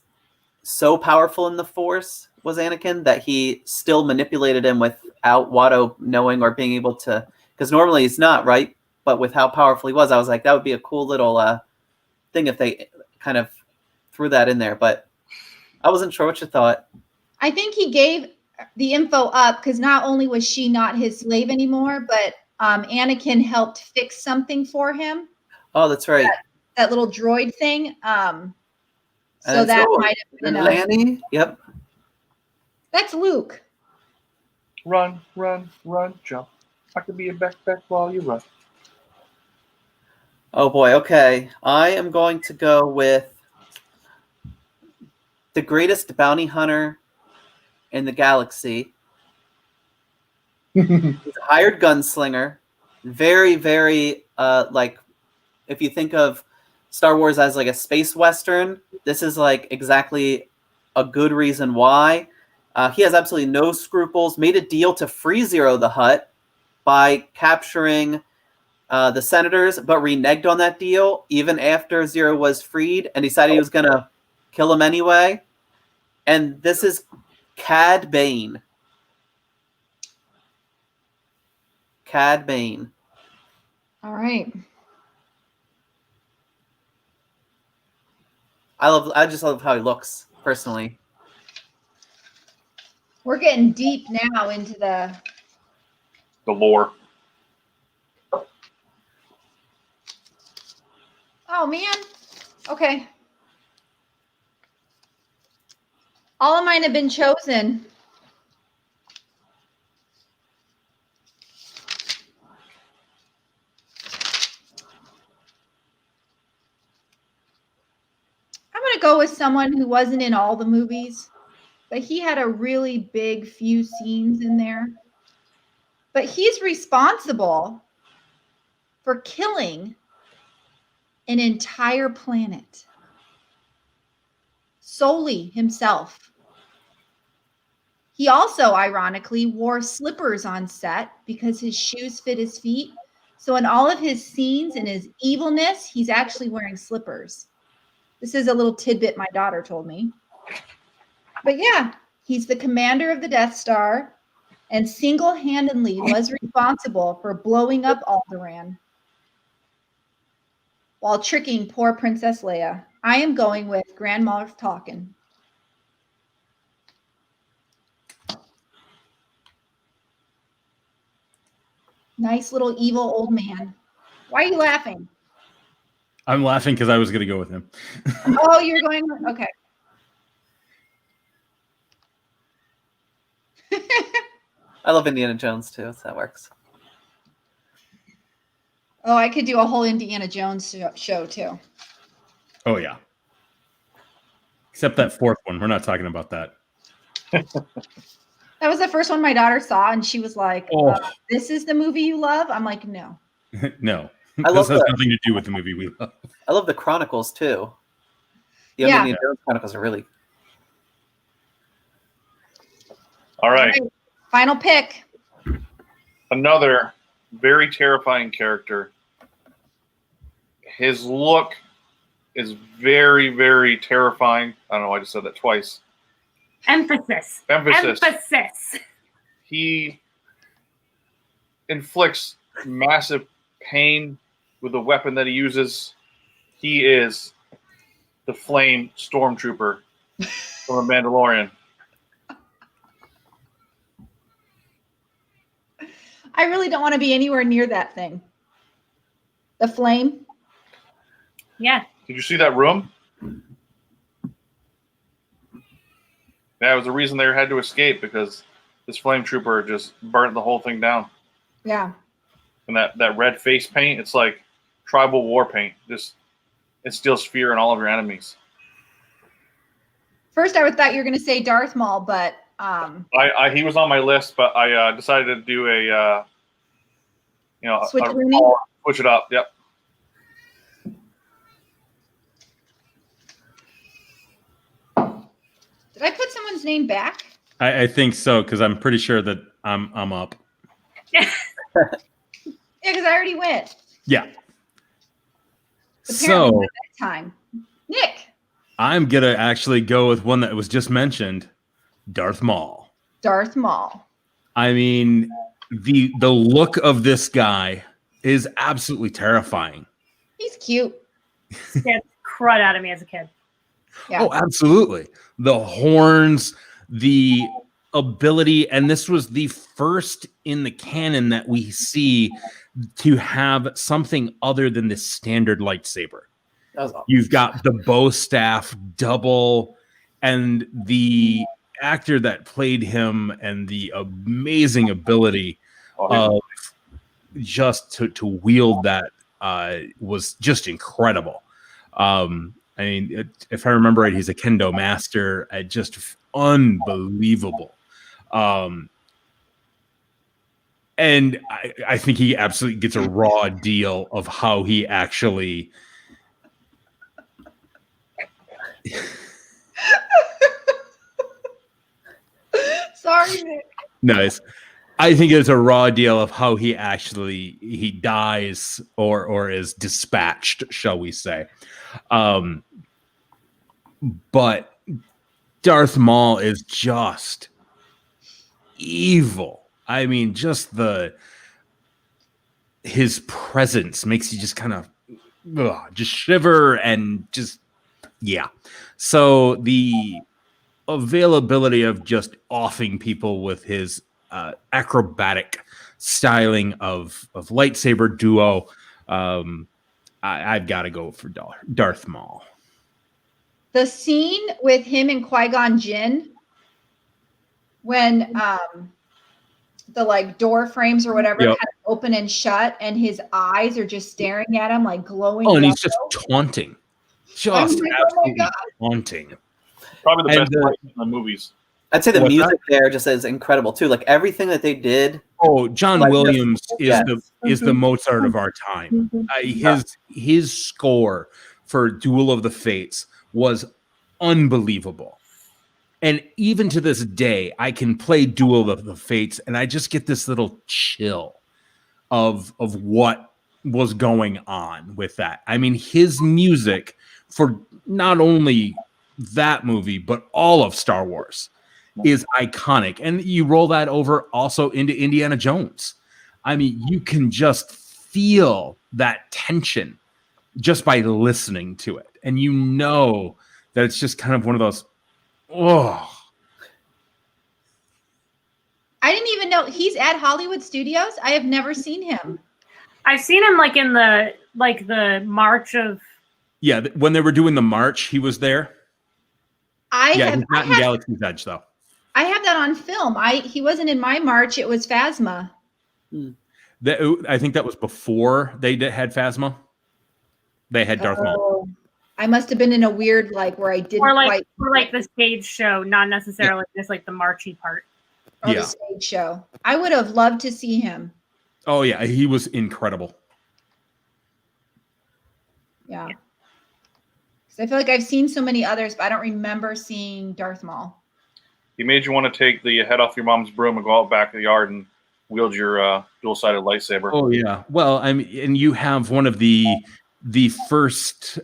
so powerful in the Force, was Anakin, that he still manipulated him without Watto knowing or being able to. Because normally he's not, right? But with how powerful he was, I was like, that would be a cool little thing if they kind of threw that in there. But I wasn't sure what you thought. I think he gave the info up because not only was she not his slave anymore, but Anakin helped fix something for him. Oh, that's right. That little droid thing. So And that so- might have been Lanny, yep. That's Luke. Run, run, run, jump. I could be a backpack while you run. Oh boy, okay. I am going to go with the greatest bounty hunter in the galaxy. He's a hired gunslinger. Very, very like if you think of Star Wars as like a space western, this is like exactly a good reason why. He has absolutely no scruples. Made a deal to free Zero the Hutt by capturing the senators, but reneged on that deal even after Zero was freed and decided he was going to kill him anyway. And this is Cad Bane. Cad Bane. All right. I just love how he looks, personally. We're getting deep now into the. The lore. Oh, man. Okay. All of mine have been chosen. I'm going to go with someone who wasn't in all the movies, but he had a really big few scenes in there. But he's responsible for killing an entire planet solely himself. He also, ironically, wore slippers on set because his shoes fit his feet. So in all of his scenes and his evilness, he's actually wearing slippers. This is a little tidbit my daughter told me. But yeah, he's the commander of the Death Star and single-handedly was responsible for blowing up Alderaan while tricking poor Princess Leia. I am going with Grand Moff Talkin'. Nice little evil old man. Why are you laughing? I'm laughing because I was going to go with him. Oh, you're going. Okay. I love Indiana Jones too, so that works. Oh, I could do a whole Indiana Jones show too. Oh, yeah. Except that fourth one. We're not talking about that. That was the first one my daughter saw, and she was like, Oh. "This is the movie you love?" I'm like, "No." No. I love this has that. nothing to do with the movie we love. I love the Chronicles too. The Yeah. Indiana Jones Chronicles are really. All right. Final pick. Another very terrifying character. His look is very, very terrifying. I don't know why I just said that twice. Emphasis. He inflicts massive pain with the weapon that he uses. He is the Flame Stormtrooper from The Mandalorian. I really don't want to be anywhere near that thing. The flame. Yeah. Did you see that room? Yeah, it was the reason they had to escape, because this flame trooper just burnt the whole thing down. Yeah. And that red face paint, it's like tribal war paint. Just instills fear in all of your enemies. First, I thought you were going to say Darth Maul, but He was on my list, but I decided to do a switch it up. Yep. Did I put someone's name back? I think so, because I'm pretty sure that I'm up. Yeah, because I already went. Yeah. Apparently So not that time. Nick. I'm gonna actually go with one that was just mentioned, Darth Maul. Darth Maul. I mean, the look of this guy is absolutely terrifying. He's cute. Scared the crud out of me as a kid. Yeah. Oh, absolutely. The horns, the ability, and this was the first in the canon that we see to have something other than the standard lightsaber. That was awesome. You've got the bow staff double, and the actor that played him and the amazing ability of just to wield that was just incredible. I mean, if I remember right, he's a kendo master, just unbelievable. And I think he absolutely gets a raw deal of how he actually. Sorry, Nick. Nice. I think it's a raw deal of how he dies or is dispatched, shall we say. But Darth Maul is just evil. I mean, just his presence makes you just kind of just shiver and just, yeah. So the availability of just offing people with his acrobatic styling of lightsaber duo, I've got to go for Darth Maul. The scene with him and Qui-Gon Jinn, when the like door frames or whatever kind of open and shut, and his eyes are just staring at him like glowing. Oh, and yellow. he's just taunting, absolutely taunting. Probably the best part in the movies. I'd say the music there just is incredible too. Like everything that they did. Oh, John Williams is the Mozart of our time. His score for Duel of the Fates was unbelievable. And even to this day, I can play Duel of the Fates and I just get this little chill of what was going on with that. I mean, his music for not only that movie, but all of Star Wars is iconic. And you roll that over also into Indiana Jones. I mean, you can just feel that tension just by listening to it. and you know that it's just kind of one of those, oh. I didn't even know he's at Hollywood Studios. I have never seen him. I've seen him like in the March of. Yeah, when they were doing the march, he was there. He's not in Galaxy's Edge though. I have that on film. He wasn't in my March. It was Phasma. I think that was before they had Phasma. They had Darth Maul. I must have been in a weird where I didn't or like the stage show, not necessarily just like the marchy part. Or the stage show. I would have loved to see him. Oh yeah, he was incredible. Yeah. Because I feel like I've seen so many others, but I don't remember seeing Darth Maul. He made you want to take the head off your mom's broom and go out back of the yard and wield your dual-sided lightsaber. Oh yeah. Well, I mean, and you have one of the first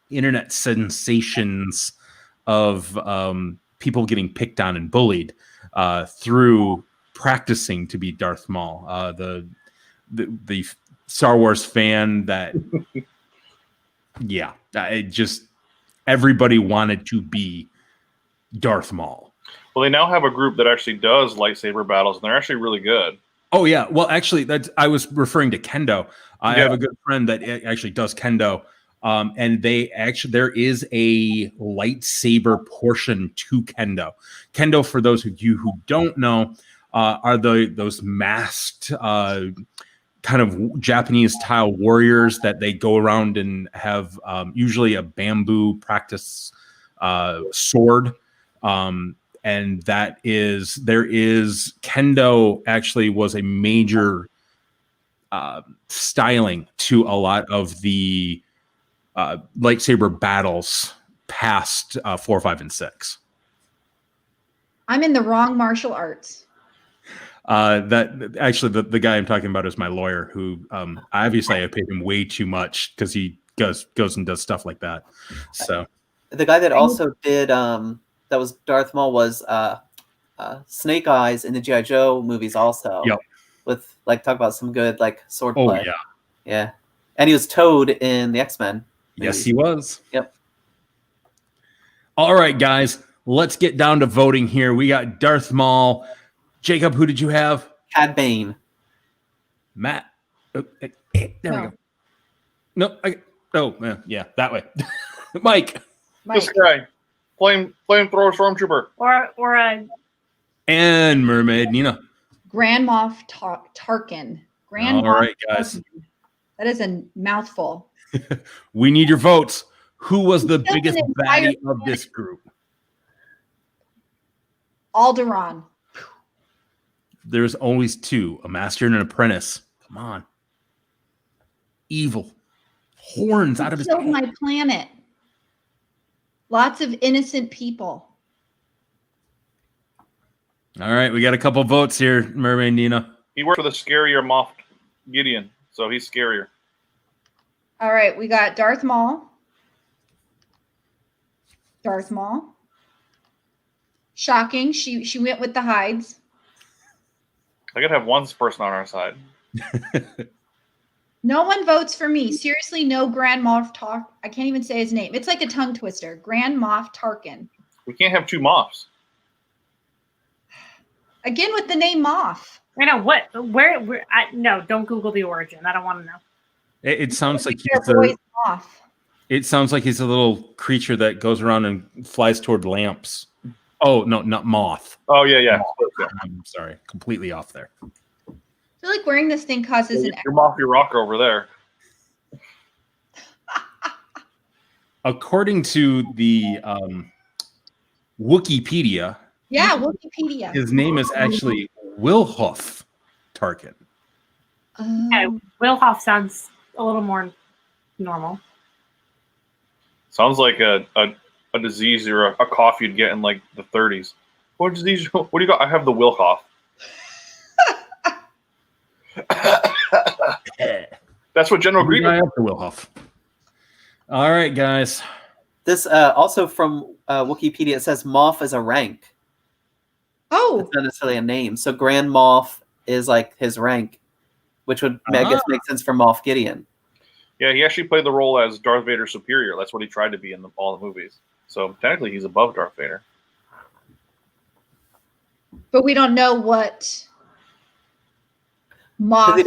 internet sensations of people getting picked on and bullied through practicing to be Darth Maul. The Star Wars fan that, everybody wanted to be Darth Maul. Well, they now have a group that actually does lightsaber battles, and they're actually really good. Oh yeah. Well, actually, I was referring to kendo. I have a good friend that actually does kendo. And there is a lightsaber portion to kendo. Kendo, for those of you who don't know, are those masked kind of Japanese style warriors that they go around and have usually a bamboo practice sword. And there is kendo actually was a major styling to a lot of the lightsaber battles past 4, 5, and 6. I'm in the wrong martial arts. That actually the guy I'm talking about is my lawyer, who obviously I paid him way too much because he goes and does stuff like that. So the guy that also did that was Darth Maul was Snake Eyes in the G.I. Joe movies also. Yep. With talk about some good sword play. Oh yeah. Yeah. And he was Toad in the X-Men. Yes, he was. Yep. All right, guys, let's get down to voting here. We got Darth Maul. Jacob, who did you have? Cad Bane. Matt. There we go. No, yeah, that way. Mike. This guy, flamethrower stormtrooper, or a and Mermaid Nina. Grand Moff Tarkin. All right, guys. Tarkin. That is a mouthful. We need your votes. Who was the biggest baddie of this group? Alderaan. There's always two, a master and an apprentice. Come on. Evil. Horns out of his head. Killed my planet. Lots of innocent people. All right, we got a couple votes here, Mermaid Nina. He worked for the scarier Moff Gideon, so he's scarier. All right, we got Darth Maul. Darth Maul. Shocking. She went with the hides. I gotta have one person on our side. No one votes for me. Seriously, no Grand Moff Tarkin. I can't even say his name. It's like a tongue twister. Grand Moff Tarkin. We can't have two Moffs. Again with the name Moff. I know what. Where? No, don't Google the origin. I don't want to know. It sounds like Moff. It sounds like he's a little creature that goes around and flies toward lamps. Oh no, not moth. Oh yeah. I'm sorry, completely off there. I feel like wearing this thing causes an. Your Moff, your rocker over there. According to the Wikipedia. Yeah, Wikipedia. His name is actually Wilhoff Tarkin. Yeah, Wilhoff sounds a little more normal. Sounds like a disease or a cough you'd get in like the 30s. What disease? What do you got? I have the Wilhoff. That's what General Grievous. I have the Wilhoff. All right, guys. This also from Wikipedia, it says Moff is a rank. Oh, it's not necessarily a name. So Grand Moff is like his rank, which would I guess make sense for Moff Gideon. Yeah, he actually played the role as Darth Vader's superior. That's what he tried to be in all the movies. So technically, he's above Darth Vader. But we don't know what Moff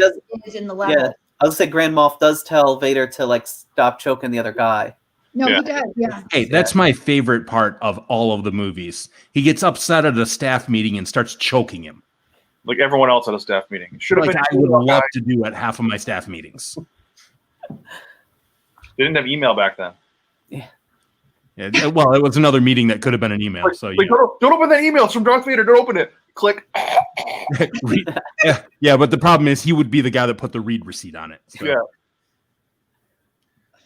is in the level. Yeah, I would say Grand Moff does tell Vader to like stop choking the other guy. No, Yeah. he does. Yeah. Hey, that's my favorite part of all of the movies. He gets upset at a staff meeting and starts choking him. Like everyone else at a staff meeting. Should have Like been. I would love to do at half of my staff meetings. They didn't have email back then. Yeah, well, it was another meeting that could have been an email. Like, So like, don't open that email. It's from Darth Vader. Don't open it. Click. yeah, but the problem is he would be the guy that put the read receipt on it. So. Yeah.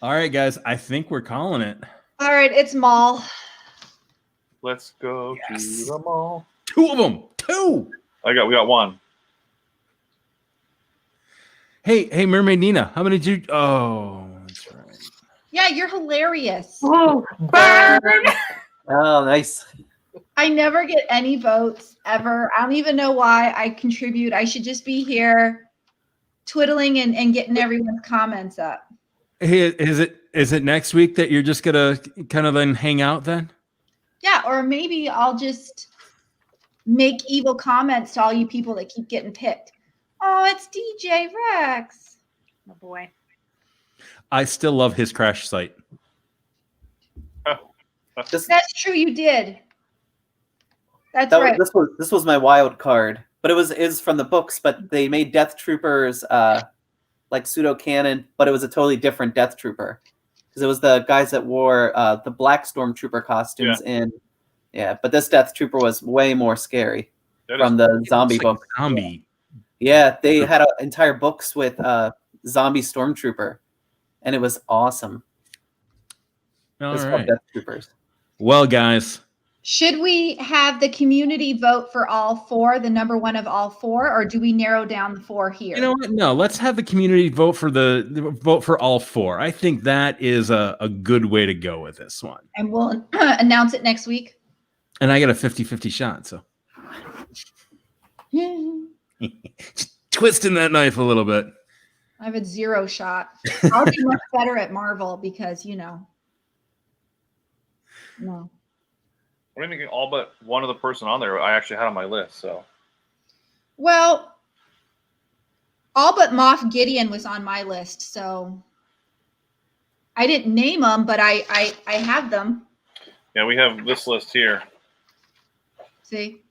All right, guys, I think we're calling it. All right, it's Maul. Let's go Yes. to the mall. 2 of them. 2. We got one. Hey, Mermaid Nina, how many did you? Oh, that's right. Yeah, you're hilarious. Oh, burn! Oh, nice. I never get any votes ever. I don't even know why I contribute. I should just be here twiddling and getting everyone's comments up. Hey, is it next week that you're just gonna kind of then hang out then? Yeah, or maybe I'll just make evil comments to all you people that keep getting picked. Oh, it's DJ Rex. Oh boy. I still love his crash site. That's true, you did. That's right. This was my wild card, but it was from the books. But they made Death Troopers like pseudo canon, but it was a totally different Death Trooper because it was the guys that wore the black Stormtrooper costumes in. Yeah, but this Death Trooper was way more scary from the zombie book. Zombie. Yeah, they had entire books with zombie Stormtrooper, and it was awesome. All It's right. called Death Troopers. Well, guys, Should we have the community vote for all 4, the number one of all 4, or do we narrow down the 4 here? you know what? No, let's have the community vote for all 4. I think that is a good way to go with this one. And we'll announce it next week. And I got a 50-50 shot, so twisting that knife a little bit. I have a 0 shot. I'll be much better at Marvel because, no. I mean, all but one of the person on there I actually had on my list. So Well, all but Moff Gideon was on my list, so I didn't name them, but I have them. yeah, we have this list here. See?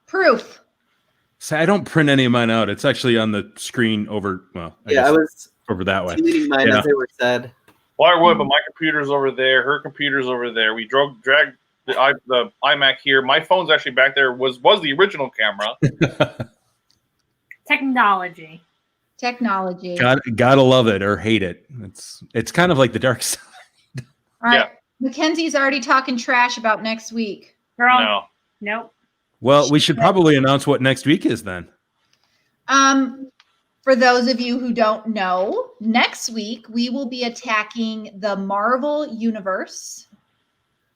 Proof. So I don't print any of mine out. It's actually on the screen over. Well, I guess I was over that way. deleting mine as they were said. Well, I would, but my computer's over there. Her computer's over there. We dragged the iMac here. My phone's actually back there. Was the original camera. Technology. Gotta love it or hate it. It's kind of like the dark side. All right. Mackenzie's already talking trash about next week. Girl. No. Nope. Well, we should probably announce what next week is then. For those of you who don't know, next week we will be attacking the Marvel Universe.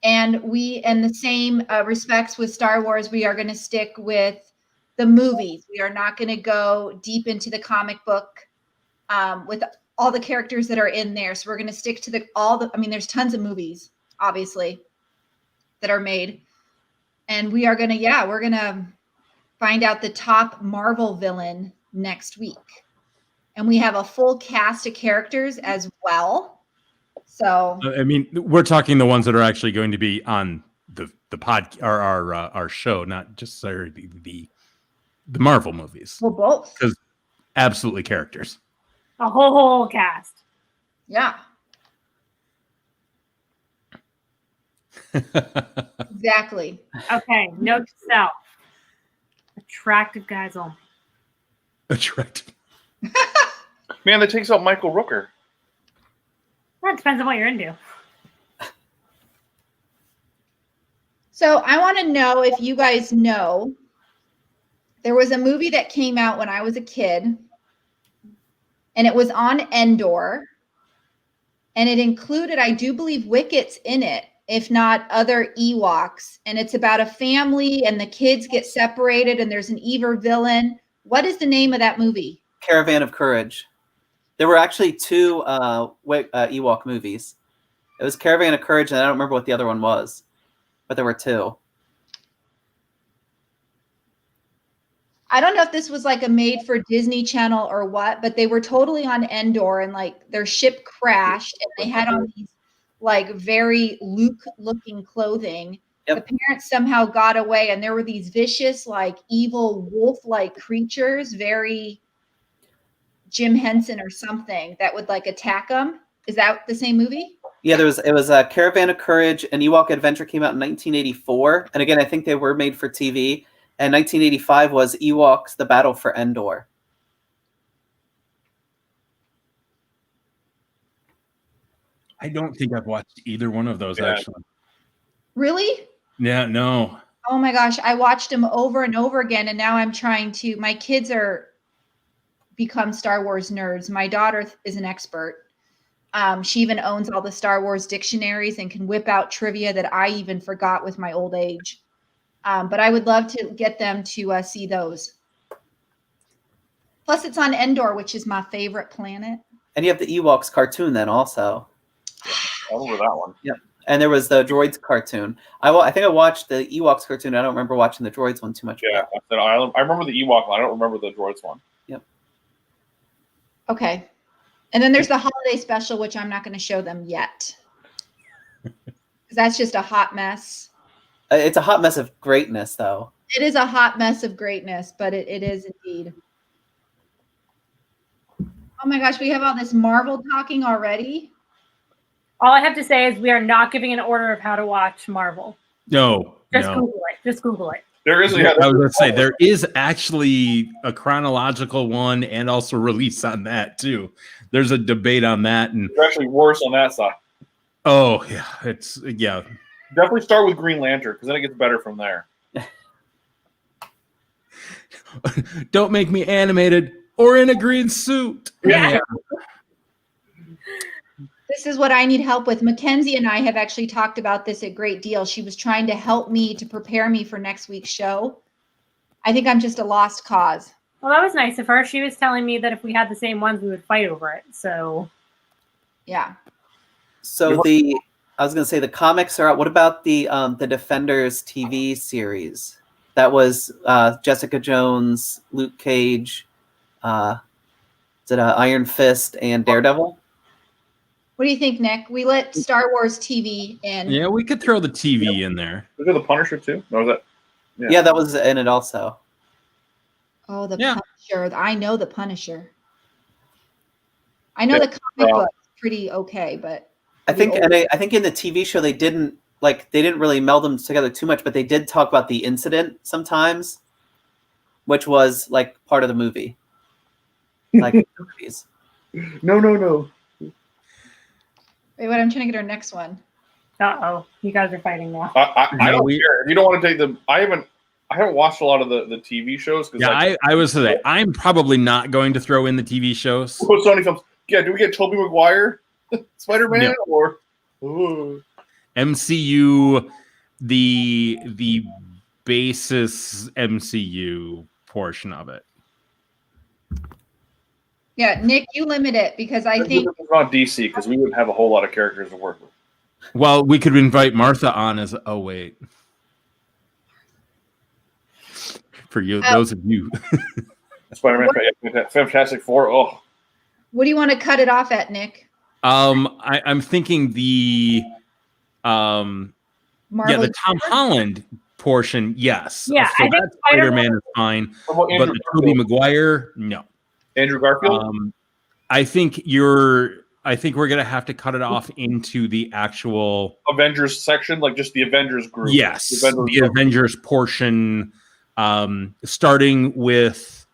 And we, in the same respects with Star Wars, we are going to stick with the movies. We are not going to go deep into the comic book with all the characters that are in there. So we're going to stick to there's tons of movies, obviously, that are made. And we are going to, we're going to find out the top Marvel villain next week. And we have a full cast of characters as well. So I mean, we're talking the ones that are actually going to be on the pod or our show, not just the Marvel movies. well, both. Because absolutely characters. A whole cast. Yeah, exactly. Okay. Note to self. Attractive guys only. Attractive. Man, that takes out Michael Rooker. Well, it depends on what you're into. So I want to know if you guys know, there was a movie that came out when I was a kid, and it was on Endor, and it included, I do believe, Wicket's in it, if not other Ewoks, and it's about a family, and the kids get separated, and there's an evil villain. What is the name of that movie? Caravan of Courage. There were actually two Ewok movies. It was Caravan of Courage, and I don't remember what the other one was, but there were two. I don't know if this was like a made for Disney Channel or what, but they were totally on Endor and like their ship crashed and they had on these like very Luke looking clothing. Yep. The parents somehow got away and there were these vicious, like evil wolf like creatures, very Jim Henson or something that would like attack them. Is that the same movie? Yeah, it was a Caravan of Courage and Ewok Adventure came out in 1984. And again, I think they were made for TV. And 1985 was Ewoks: The Battle for Endor. I don't think I've watched either one of those actually. Really? Yeah, no. Oh my gosh, I watched them over and over again, and now I'm trying to. My kids are become Star Wars nerds. My daughter is an expert. She even owns all the Star Wars dictionaries and can whip out trivia that I even forgot with my old age. But I would love to get them to see those. Plus, it's on Endor, which is my favorite planet. And you have the Ewoks cartoon then also. I remember that one. Yep. And there was the Droids cartoon. I think I watched the Ewoks cartoon. I don't remember watching the Droids one too much. Yeah, I remember the Ewok one. I don't remember the Droids one. Yep. Okay. And then there's the holiday special, which I'm not going to show them yet. Because that's just a hot mess. It's a hot mess of greatness, though. It is a hot mess of greatness, but it is indeed. Oh my gosh, we have all this Marvel talking already. All I have to say is we are not giving an order of how to watch Marvel. No. Just Google it. Just Google it. There is. I was going to say there is actually a chronological one and also release on that too. There's a debate on that, and It's actually worse on that side. oh yeah. Definitely start with Green Lantern because then it gets better from there. Don't make me animated or in a green suit. Yeah. This is what I need help with. Mackenzie and I have actually talked about this a great deal. She was trying to help me to prepare me for next week's show. I think I'm just a lost cause. Well, that was nice of her. She was telling me that if we had the same ones, we would fight over it. So, yeah. So I was going to say the comics are out. What about the Defenders TV series? That was Jessica Jones, Luke Cage, Iron Fist, and Daredevil? What do you think, Nick? We let Star Wars TV in. Yeah, we could throw the TV in there. Was it the Punisher too? Or was that? Yeah, that was in it also. Oh, the Yeah. Punisher. I know the Punisher. I know the comic book's pretty okay, but I think in the TV show they didn't really meld them together too much, but they did talk about the incident sometimes, which was like part of the movie. Like movies. No. wait, what? I'm trying to get our next one. you guys are fighting now. I don't care. If you don't want to take them, I haven't watched a lot of the TV shows. Yeah, I was saying I'm probably not going to throw in the TV shows. Sony films. Yeah, do we get Tobey Maguire, Spider-Man, No. or MCU, the basis MCU portion of it. Yeah, Nick, you limit it because I think it's not DC because we wouldn't have a whole lot of characters to work with. Well, we could invite Martha on as for you, those of you. Spider-Man, Fantastic Four. Oh, what do you want to cut it off at, Nick? I'm thinking the Marvel the Tom Holland portion, yes. Yeah, so I think that Spider-Man is fine, What about but Andrew the Tobey Maguire, no. Andrew Garfield. I think we're gonna have to cut it off into the actual Avengers section, like just the Avengers group. Yes, the Avengers portion, starting with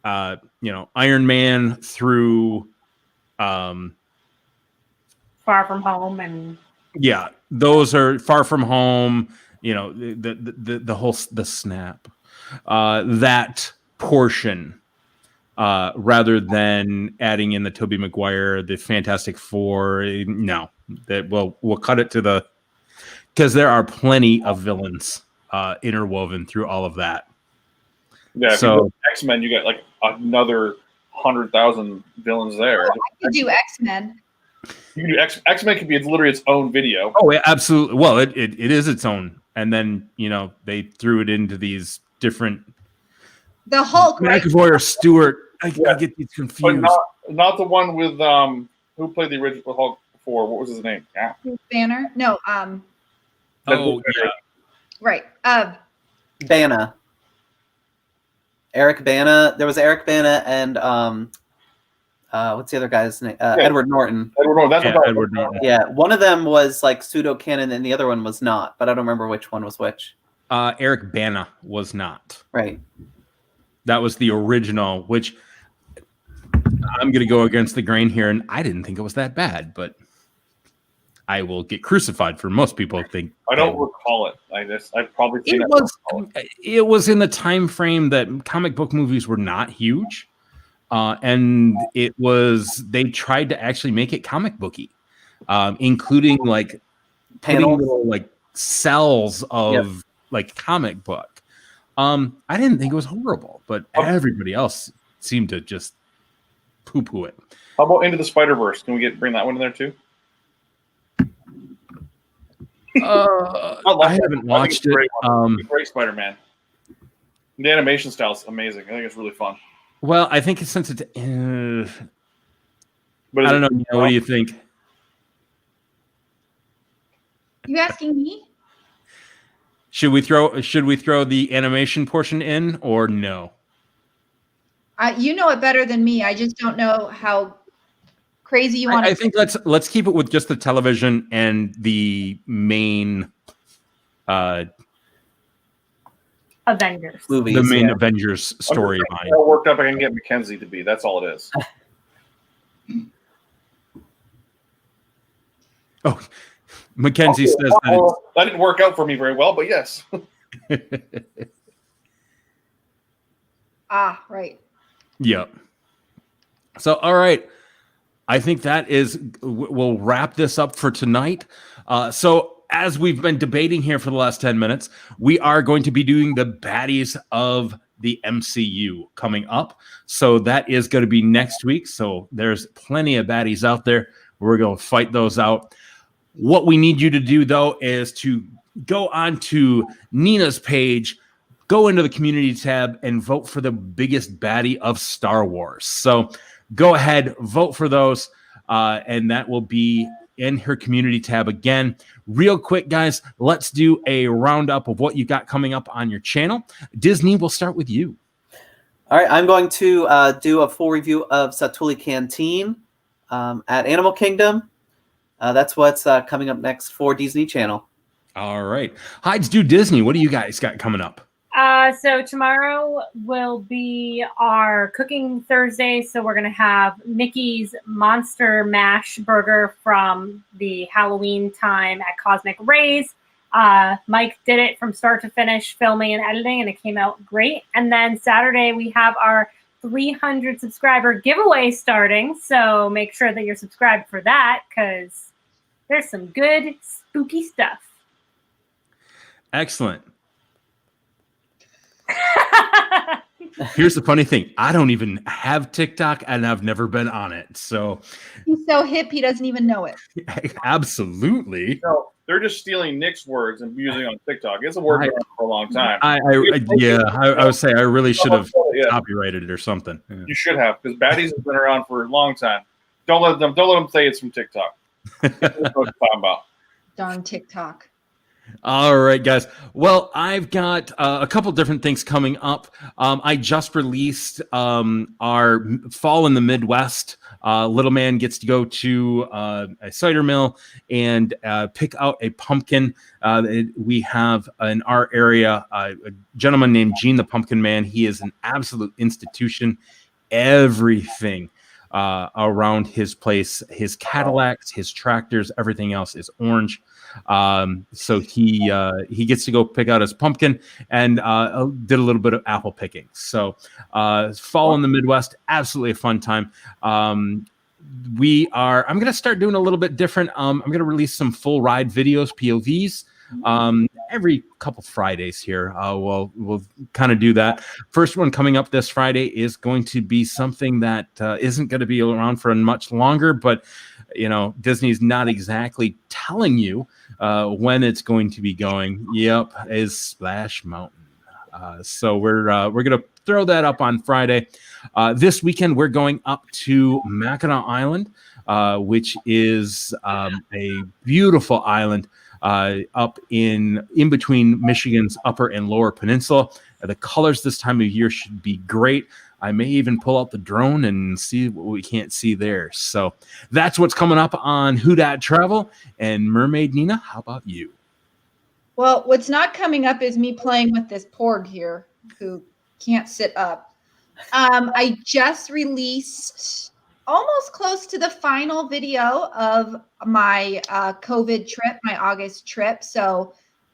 Iron Man through Far From Home and those are Far From Home. The snap, that portion. Rather than adding in the Tobey Maguire, the Fantastic Four, no, that we'll cut it to because there are plenty of villains interwoven through all of that. Yeah, so X-Men, you get like another 100,000 villains there. I could do X-Men. You can do X-Men could be literally its own video. Oh, yeah, absolutely. Well, it is its own, and then they threw it into these different. The Hulk, right? McAvoy or Stewart. I get these confused. But not the one with who played the original Hulk before. What was his name? Yeah. Banner? No. Oh, yeah. Right. Bana. Eric Bana. There was Eric Bana and what's the other guy's name? Edward Norton. Edward Norton. That's what Edward Norton. Yeah, one of them was like pseudo canon, and the other one was not. But I don't remember which one was which. Eric Bana was not. Right. That was the original, which I'm going to go against the grain here, and I didn't think it was that bad, but I will get crucified for most people think. I don't recall it. I've probably seen it was in the time frame that comic book movies were not huge, and they tried to actually make it comic booky, including like panels, little like cells of like comic book. I didn't think it was horrible, but everybody else seemed to just poo-poo it. How about Into the Spider-Verse? Can we bring that one in there too? I haven't watched it. Great Spider-Man. The animation style is amazing. I think it's really fun. Well, I think since it's, I don't know. What do you think? You asking me? Should we throw the animation portion in or no? You know it better than me. I just don't know how crazy you want to. I think let's keep it with just the television and the main Avengers movies. The main Avengers storyline. How worked up I can get Mackenzie to be. That's all it is. Oh, Mackenzie says that didn't work out for me very well, but yes. Right. Yep. So, all right. I think we'll wrap this up for tonight. So as we've been debating here for the last 10 minutes, we are going to be doing the baddies of the MCU coming up. So that is going to be next week. So there's plenty of baddies out there. We're going to fight those out. What we need you to do, though, is to go on to Nina's page, go into the community tab, and vote for the biggest baddie of Star Wars. So go ahead, vote for those, and that will be in her community tab again. Real quick, guys, let's do a roundup of what you got coming up on your channel. Disney, we'll start with you. All right, I'm going to do a full review of Satuli Canteen at Animal Kingdom. That's what's coming up next for Disney Channel. All right. Hides Do Disney. What do you guys got coming up? So tomorrow will be our Cooking Thursday. So we're going to have Mickey's Monster Mash Burger from the Halloween time at Cosmic Rays. Mike did it from start to finish, filming and editing, and it came out great. And then Saturday we have our 300 subscriber giveaway starting. So make sure that you're subscribed for that because there's some good spooky stuff. Excellent. Here's the funny thing. I don't even have TikTok and I've never been on it. So he's so hip he doesn't even know it. Absolutely. No, they're just stealing Nick's words and using it on TikTok. It's a word for a long time. I would say I really should have copyrighted it or something. Yeah. You should have, because baddies have been around for a long time. Don't let them say it's from TikTok. That's what I'm talking about. Darn TikTok. All right, guys. Well, I've got a couple different things coming up. I just released our Fall in the Midwest. Little man gets to go to a cider mill and pick out a pumpkin. We have in our area a gentleman named Gene the Pumpkin Man. He is an absolute institution. Everything around his place, his Cadillacs, his tractors, everything else is orange. So he gets to go pick out his pumpkin and did a little bit of apple picking. So Fall in the Midwest, absolutely a fun time. I'm going to start doing a little bit different. I'm going to release some full ride videos, POVs. every couple Fridays here. We'll kind of do that. First one coming up this Friday is going to be something that isn't going to be around for much longer, but Disney's not exactly telling you when it's going to be going. Yep, is Splash Mountain. So we're going to throw that up on Friday. This weekend, we're going up to Mackinac Island, which is a beautiful island up in between Michigan's upper and lower peninsula. The colors this time of year should be great. I may even pull out the drone and see what we can't see there. So that's what's coming up on Who Dat Travel. And Mermaid Nina, how about you? Well, what's not coming up is me playing with this porg here who can't sit up. I just released almost close to the final video of my COVID trip, my August trip. So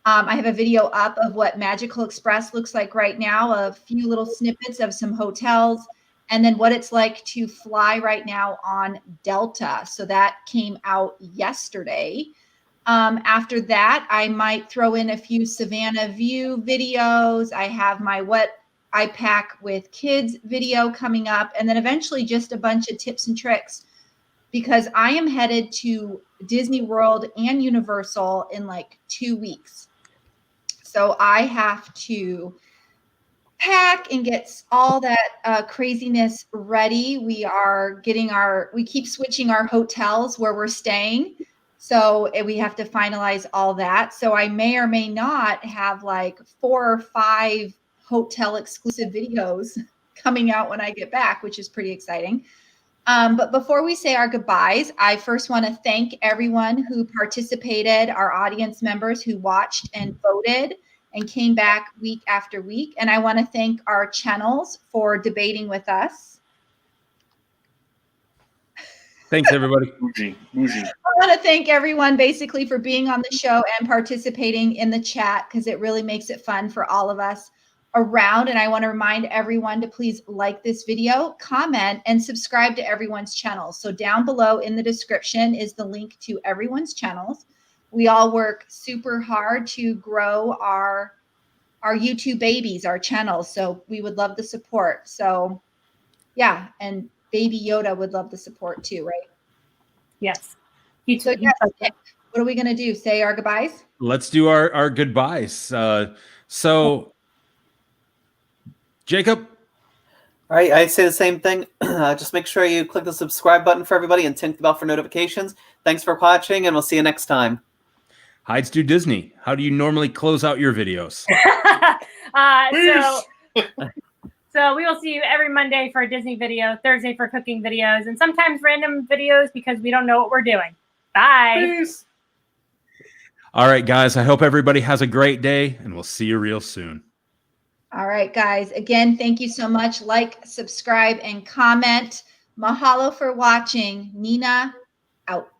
I have a video up of what Magical Express looks like right now, a few little snippets of some hotels, and then what it's like to fly right now on Delta. So that came out yesterday. After that, I might throw in a few Savannah View videos. I have my What I Pack with Kids video coming up, and then eventually just a bunch of tips and tricks, because I am headed to Disney World and Universal in like 2 weeks. So I have to pack and get all that craziness ready. We keep switching our hotels where we're staying. So we have to finalize all that. So I may or may not have like 4 or 5 hotel exclusive videos coming out when I get back, which is pretty exciting. But before we say our goodbyes, I first want to thank everyone who participated, our audience members who watched and voted and came back week after week. And I want to thank our channels for debating with us. Thanks, everybody. Bougie. I want to thank everyone basically for being on the show and participating in the chat, because it really makes it fun for all of us around. And I want to remind everyone to please like this video, comment, and subscribe to everyone's channels. So down below in the description is the link to everyone's channels. We all work super hard to grow our YouTube babies, our channels. So we would love the support. So yeah, and Baby Yoda would love the support too, right? Yes. So yes, Nick, what are we going to do? Say our goodbyes? Let's do our goodbyes. So, Jacob? All right, I say the same thing. Just make sure you click the subscribe button for everybody and tink the bell for notifications. Thanks for watching, and we'll see you next time. Hides do Disney. How do you normally close out your videos? So we will see you every Monday for a Disney video, Thursday for cooking videos, and sometimes random videos because we don't know what we're doing. Bye. Peace. All right, guys. I hope everybody has a great day, and we'll see you real soon. All right, guys. Again, thank you so much. Like, subscribe, and comment. Mahalo for watching. Nina, out.